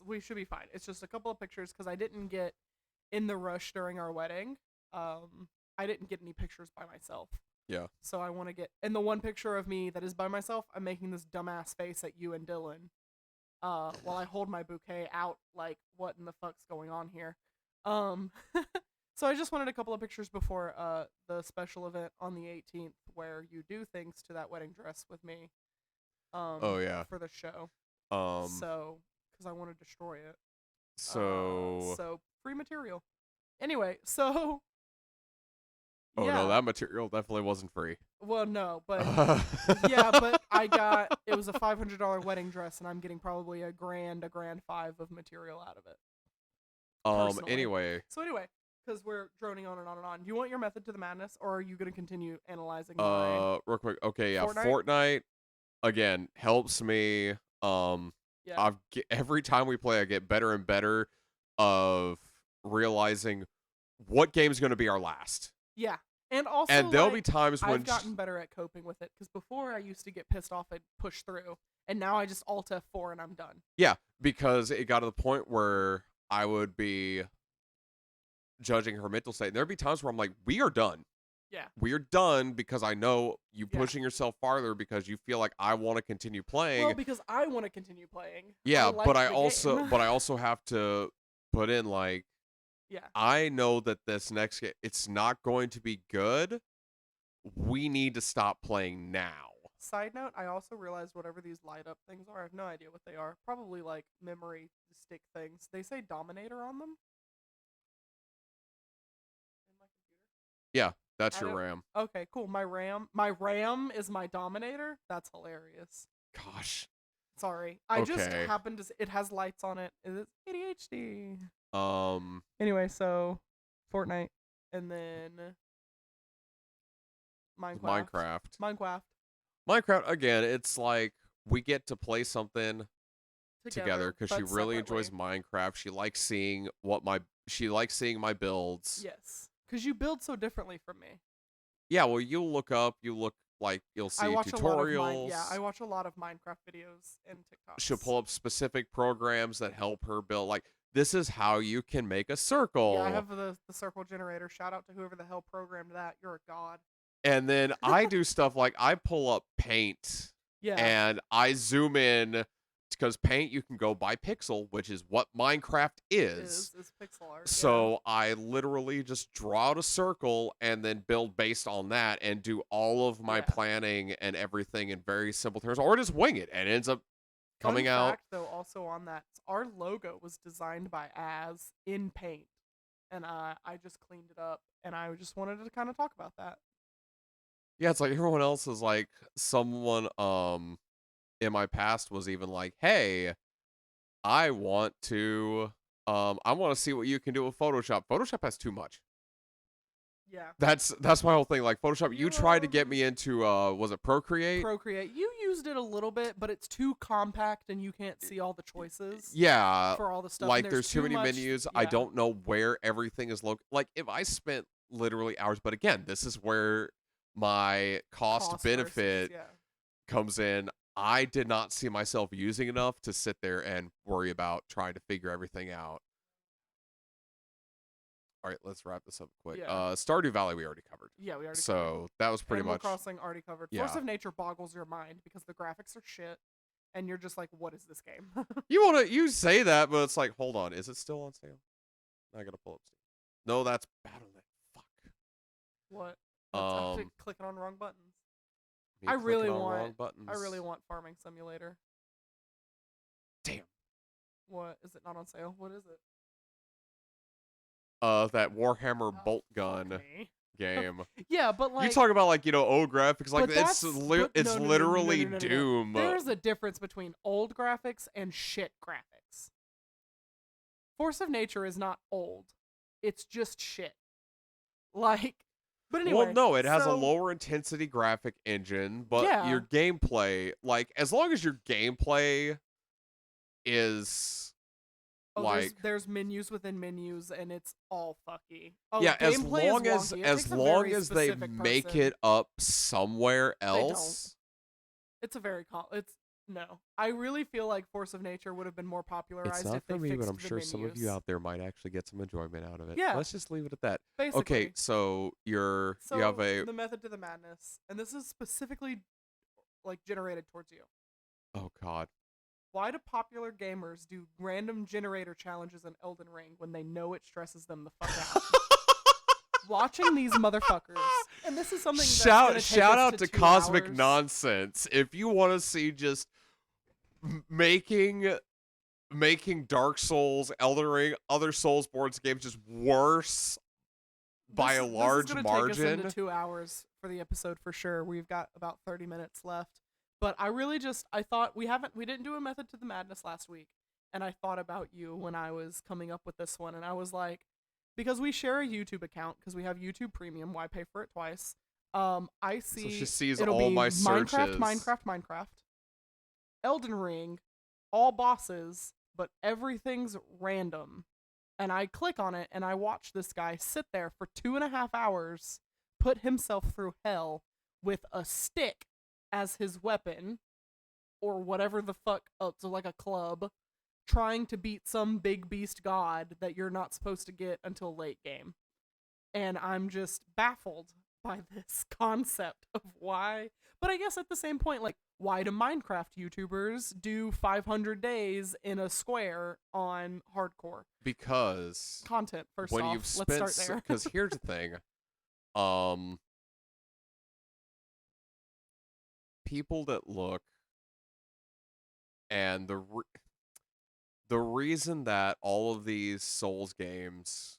We should be fine. It's just a couple of pictures because I didn't get in the rush during our wedding. I didn't get any pictures by myself. yeah. So I want to get in the one picture of me that is by myself. I'm making this dumbass face at you and Dylan, while I hold my bouquet out. Like, what in the fuck's going on here? Um, so I just wanted a couple of pictures before the special event on the 18th, where you do things to that wedding dress with me. Oh yeah. For the show. Um. So, because I want to destroy it. So. So free material. Anyway, so Oh yeah. no, that material definitely wasn't free. Well, no, but yeah, but it was a $500 wedding dress, and I'm getting probably a grand five of material out of it. Personally. Anyway. So anyway, because we're droning on and on and on. Do you want your method to the madness, or are you going to continue analyzing my Real quick. Okay, yeah. Fortnite? Fortnite again helps me. Yeah. Every time we play, I get better and better of realizing what game's going to be our last. Yeah. And also, And there'll be like, times when I've gotten better at coping with it because before I used to get pissed off and push through, and now I just Alt F4 and I'm done. yeah, because it got to the point where I would be judging her mental state. And there'd be times where I'm like, we are done. Yeah. We are done because I know you Yeah. pushing yourself farther because you feel like I want to continue playing. Well, because I want to continue playing. Yeah, like but I the also game. but I also have to put in like Yeah. I know that this next game it's not going to be good. We need to stop playing now. Side note, I also realized whatever these light up things are, I have no idea what they are. Probably like memory stick things. They say Dominator on them. In my computer. Yeah, that's I your don't- RAM. Okay, cool. My RAM is my Dominator. That's hilarious. Gosh. Sorry. I just Okay. happened to it has lights on it. It's ADHD. Um Anyway, so Fortnite and then Minecraft. Minecraft again, it's like we get to play something together because she but really enjoys separately. Minecraft. She likes seeing my builds. Yes, because you build so differently from me. Yeah, well, you'll see I watch tutorials. I watch a lot of Minecraft videos and TikToks. She'll pull up specific programs that help her build. Like, this is how you can make a circle. Yeah, I have the circle generator. Shout out to whoever the hell programmed that. You're a god. And then I do stuff like I pull up Paint. Yeah. And I zoom in because Paint you can go by pixel, which is what Minecraft is. Is pixel art. So yeah. I literally just draw out a circle and then build based on that and do all of my planning and everything in very simple terms, or just wing it and it ends up coming Fun out. fact, though, also on that, our logo was designed by Az in Paint, and I just cleaned it up, and I just wanted to kind of talk about that. Yeah, it's like everyone else is like someone in my past was even like, hey, I want to see what you can do with Photoshop. Photoshop has too much. Yeah. That's my whole thing. Like Photoshop, you tried to get me into was it Procreate? Procreate. You used it a little bit, but it's too compact and you can't see all the choices. Yeah. For all the stuff. Like there's too many much, menus. Yeah. I don't know where everything is located. Like if I spent literally hours, but again, this is where my cost benefit comes in. I did not see myself using enough to sit there and worry about trying to figure everything out. All right, let's wrap this up quick. Yeah. Stardew Valley we already covered. Yeah, we already so covered. That was pretty Animal much Crossing already covered. Yeah. Force of Nature boggles your mind because the graphics are shit and you're just like, what is this game? You say that, but it's like, hold on, is it still on sale? I gotta pull up Steam. No, that's Battle.net. Fuck. What? I'm clicking on wrong buttons. I really want Farming Simulator. Damn. What? Is it not on sale? What is it? That Warhammer bolt gun game. Yeah, but like you talk about like old graphics, like it's no, literally Doom. There's a difference between old graphics and shit graphics. Force of Nature is not old. It's just shit. Like, but anyway. Well, no, it has a lower intensity graphic engine, but your gameplay, like as long as your gameplay is like there's menus within menus and it's all fucky. Oh, yeah, as long as they make it up somewhere else. It's a very no. I really feel like Force of Nature would have been more popularized if they fixed the menus. It's not for me, but I'm sure some of you out there might actually get some enjoyment out of it. Yeah. Let's just leave it at that. Basically. Okay, so you have the method to the madness, and this is specifically like generated towards you. Oh God. Why do popular gamers do random generator challenges in Elden Ring when they know it stresses them the fuck out? Watching these motherfuckers, and this is something that's shout out to Cosmic hours. Nonsense. If you want to see just making Dark Souls, Elden Ring, other Soulsborne games just worse by a large margin. Take us into 2 hours for the episode for sure. We've got about 30 minutes left. But I really I thought we didn't do a method to the madness last week. And I thought about you when I was coming up with this one. And I was like, because we share a YouTube account, because we have YouTube Premium, why pay for it twice? I see. So she sees all my searches. Minecraft. Elden Ring, all bosses, but everything's random. And I click on it and I watch this guy sit there for 2.5 hours put himself through hell with a stick as his weapon, or whatever the fuck else, so like a club, trying to beat some big beast god that you're not supposed to get until late game. And I'm just baffled by this concept of why. But I guess at the same point, like, why do Minecraft YouTubers do 500 days in a square on hardcore Because content? First when off, you've let's spent, start there. because here's the thing, people that look, and the reason that all of these Souls games,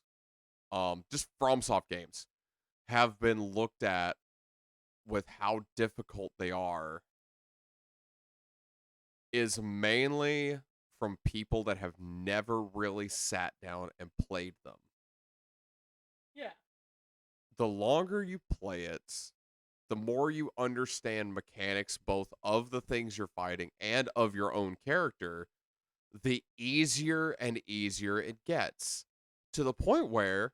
just FromSoft games, have been looked at with how difficult they are is mainly from people that have never really sat down and played them. Yeah. The longer you play it, the more you understand mechanics both of the things you're fighting and of your own character, the easier and easier it gets. To the point where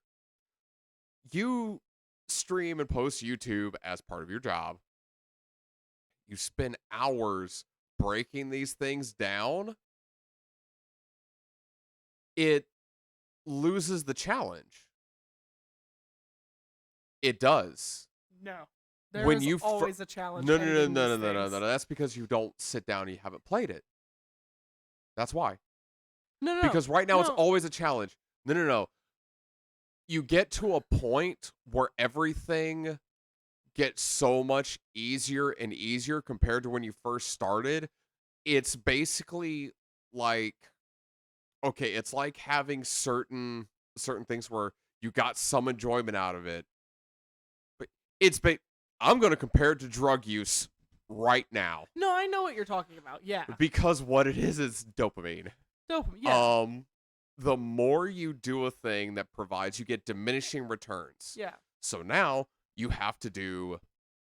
you stream and post YouTube as part of your job. You spend hours breaking these things down. It loses the challenge. It does. No. When There's you always a challenge. No. editing these things. That's because you don't sit down and you haven't played it. That's why. No. Because right now it's No. always a challenge. No. You get to a point where everything gets so much easier and easier compared to when you first started. It's basically like, okay, it's like having certain things where you got some enjoyment out of it. But I'm going to compare it to drug use right now. No, I know what you're talking about. Yeah. Because what it is dopamine. Dopamine. Yeah. The more you do a thing that provides, you get diminishing returns. Yeah. So now you have to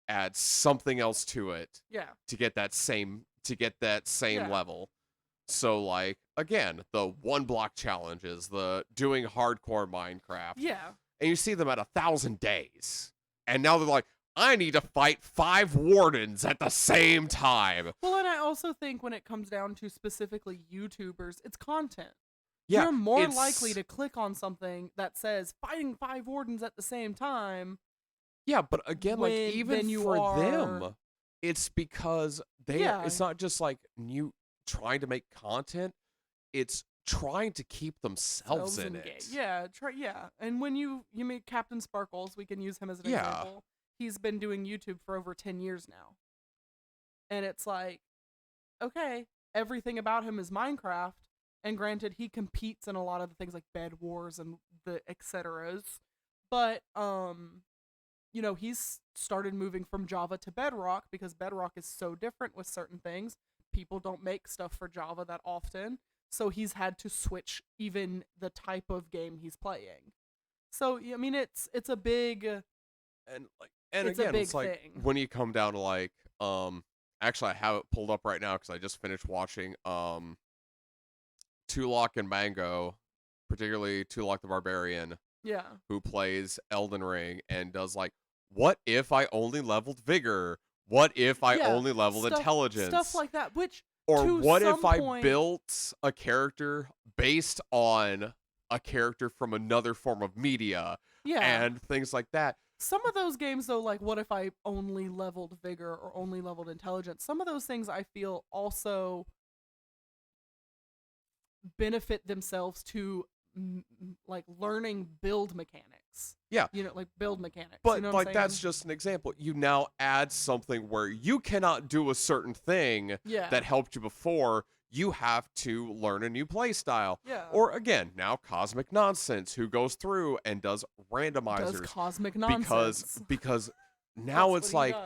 add something else to it. Yeah. To get that same Yeah. level. So like, again, the 1 block challenges, the doing hardcore Minecraft. Yeah. And you see them at 1,000 days. And now they're like, I need to fight 5 wardens at the same time. Well, and I also think when it comes down to specifically YouTubers, it's content. Yeah, you're more likely to click on something that says fighting 5 wardens at the same time. Yeah, but again, like, even for them, it's because it's not just like you trying to make content, it's trying to keep themselves in it. Yeah, and when you meet Captain Sparkles, we can use him as an example. He's been doing YouTube for over 10 years now. And it's like, okay, everything about him is Minecraft. And granted, he competes in a lot of the things like Bed Wars and the et ceteras. But, he's started moving from Java to Bedrock because Bedrock is so different with certain things. People don't make stuff for Java that often. So he's had to switch even the type of game he's playing. So, I mean, it's a big... And again, it's like thing. When you come down to like, actually I have it pulled up right now because I just finished watching Tulok and Mango, particularly Tulok the Barbarian, who plays Elden Ring and does like, what if I only leveled Vigor? What if I only leveled Intelligence? Stuff like that, or what if I point... built a character based on a character from another form of media? And things like that. Some of those games, though, like what if I only leveled Vigor or only leveled Intelligence, some of those things I feel also benefit themselves to like learning build mechanics. Yeah. Like build mechanics. But you know like that's just an example. You now add something where you cannot do a certain thing that helped you before. You have to learn a new play style. Yeah. Or again, now Cosmic Nonsense, who goes through and does randomizers. Does Cosmic Nonsense. Because now it's like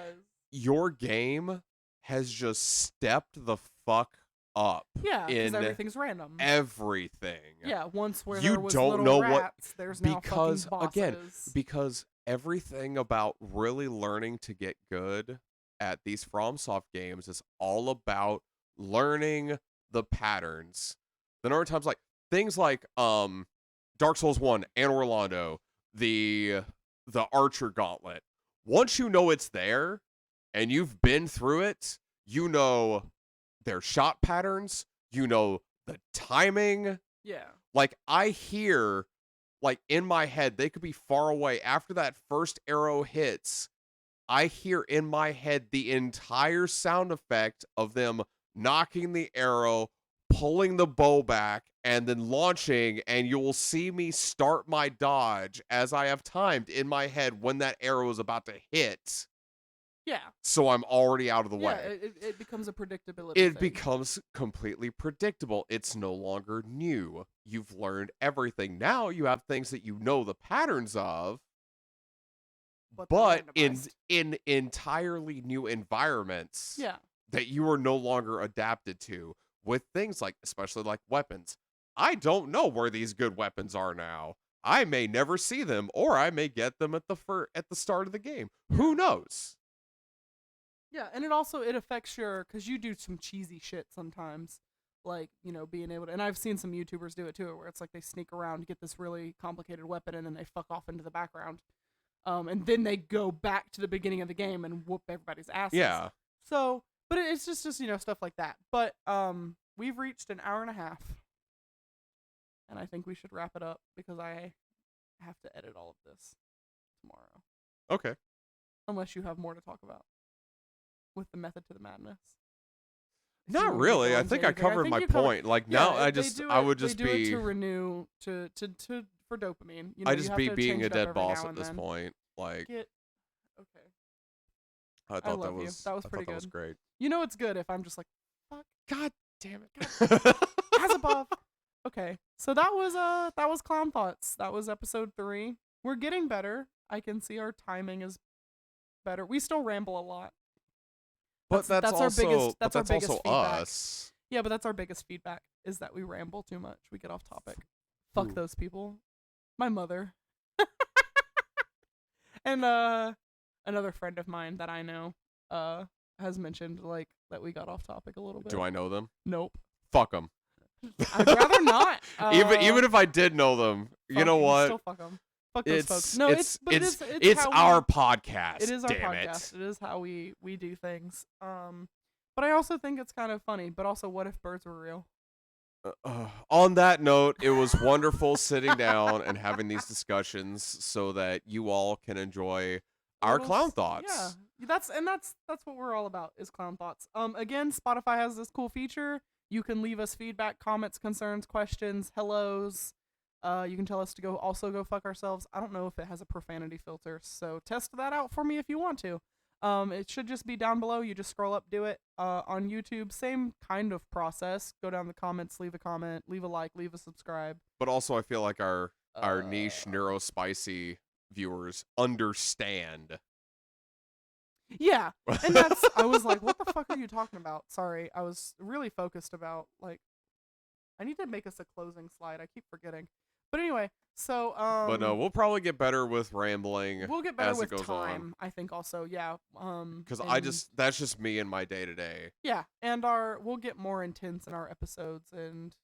your game has just stepped the fuck up. Yeah, because everything's random. Everything. Yeah, once where you there was don't little know rats, there's now because fucking bosses. Again, because everything about really learning to get good at these FromSoft games is all about learning the patterns. The number of times, like things like Dark Souls 1 and Orlando, the Archer Gauntlet. once you know it's there and you've been through it, you know their shot patterns, you know the timing. Yeah. Like, I hear, like, in my head, they could be far away. After that first arrow hits, I hear in my head the entire sound effect of them knocking the arrow, pulling the bow back, and then launching, and you will see me start my dodge as I have timed in my head when that arrow is about to hit. Yeah. So I'm already out of the Yeah, way. it becomes a predictability It thing. becomes completely predictable. It's no longer new. You've learned everything. Now you have things that you know the patterns of, But but they're in randomized. entirely new environments Yeah. that you are no longer adapted to, with things like, especially like weapons. I don't know where these good weapons are now. I may never see them, or I may get them at the start of the game. Who Yeah. knows? Yeah, and it affects your, because you do some cheesy shit sometimes, like, you know, being able to, and I've seen some YouTubers do it too, where it's like they sneak around to get this really complicated weapon and then they fuck off into the background, and then they go back to the beginning of the game and whoop everybody's asses. Yeah. So, but it's just you know, stuff like that. But we've reached an hour and a half, and I think we should wrap it up because I have to edit all of this tomorrow, Okay. unless you have more to talk about with the method to the madness. If you Not wanna get really. I going to think I anything. I could covered think my you covered. point. Like, Yeah, now I would they just do it be to renew to for dopamine. You know, I you just have be to being change a it up dead every boss now at and this then. point. Like, Get okay. I I thought that love you. was That was I pretty thought that was good. great. You know it's good if I'm just like, fuck, God damn God, it. as above. Okay, so that was Clown Thoughts. That was episode 3. We're getting better. I can see our timing is better. We still ramble a lot. But that's That's our biggest but that's biggest also feedback. us. Yeah, but that's our biggest feedback is that we ramble too much. We get off topic. Fuck Ooh. those people. My mother. And another friend of mine that I know has mentioned like that we got off topic a little bit. Do I know them? Nope. Fuck them. I'd rather not. Even if I did know them, you know what? Still fuck them. Fuck those folks. No, it's how our we, podcast. it is our damn podcast. It is how we do things. But I also think it's kind of funny. But also, what if birds were real? On that note, it was wonderful sitting down and having these discussions so that you all can enjoy our clown thoughts. Yeah, that's what we're all about is clown thoughts. Again, Spotify has this cool feature. You can leave us feedback, comments, concerns, questions, hellos. You can tell us to go fuck ourselves. I don't know if it has a profanity filter, so test that out for me if you want to. It should just be down below. You just scroll up, do it. On YouTube, same kind of process. Go down the comments, leave a comment, leave a like, leave a subscribe. But also, I feel like our niche neurospicy viewers understand. Yeah, and that's. I was like, what the fuck are you talking about? Sorry, I was really focused about like. I need to make us a closing slide. I keep forgetting. But anyway, so But no, we'll probably get better with rambling. We'll get better as with it goes time, on. I think also, yeah. Because that's just me and my day to day. Yeah, and we'll get more intense in our episodes and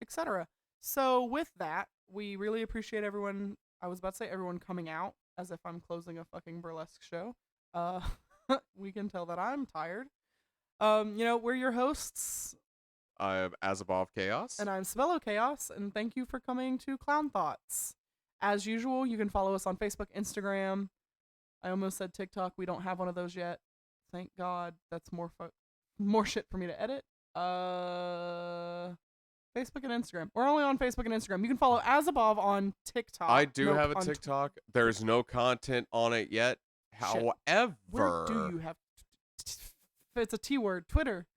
etc. So with that, we really appreciate everyone. I was about to say everyone coming out, as if I'm closing a fucking burlesque show. We can tell that I'm tired. You know, we're your hosts. I'm Azabov Chaos. And I'm Svello Chaos, and thank you for coming to Clown Thoughts. As usual, you can follow us on Facebook, Instagram. I almost said TikTok. We don't have one of those yet. Thank God. That's more shit for me to edit. Facebook and Instagram. We're only on Facebook and Instagram. You can follow Azabov on TikTok. I do have a TikTok. There's no content on it yet. Shit. However, where do you have? It's a T word. Twitter.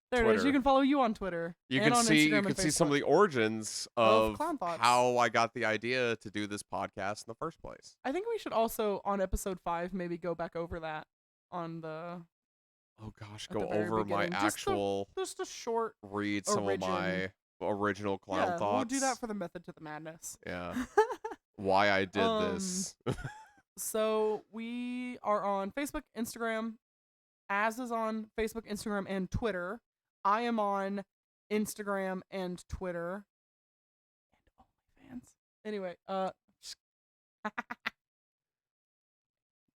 There it is. Twitter. You can follow you on Twitter. You and can on see Instagram you can and see some of Facebook. the origins of Clown Thoughts. how I got the idea to do this podcast in the first place. I think we should also on episode 5 maybe go back over that on the. Oh gosh, At go the very over my beginning. actual Just a short. read some of my original clown Yeah, thoughts. we'll do that for the method to the madness. Yeah. Why I did this. So we are on Facebook, Instagram. Az is on Facebook, Instagram, and Twitter. I am on Instagram and Twitter. And OnlyFans. Anyway,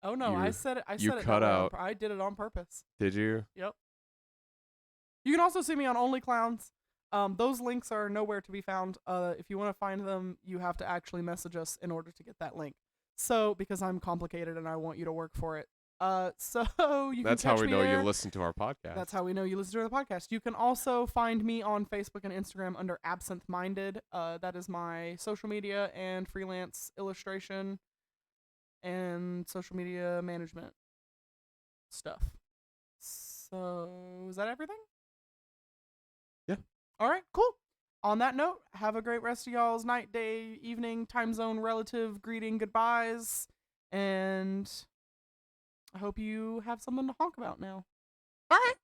Oh no, I said it. I you said it cut that way out. I did it on purpose. Did you? Yep. You can also see me on OnlyClowns. Those links are nowhere to be found. If you want to find them, you have to actually message us in order to get that link. So, because I'm complicated and I want you to work for it. So you That's can how catch we me know there. you listen to our podcast. That's how we know you listen to the podcast. You can also find me on Facebook and Instagram under Absinthe Minded. That is my social media and freelance illustration and social media management stuff. So, is that everything? Yeah. All right, cool. On that note, have a great rest of y'all's night, day, evening, time zone, relative greeting, goodbyes, and I hope you have something to honk about now. All right.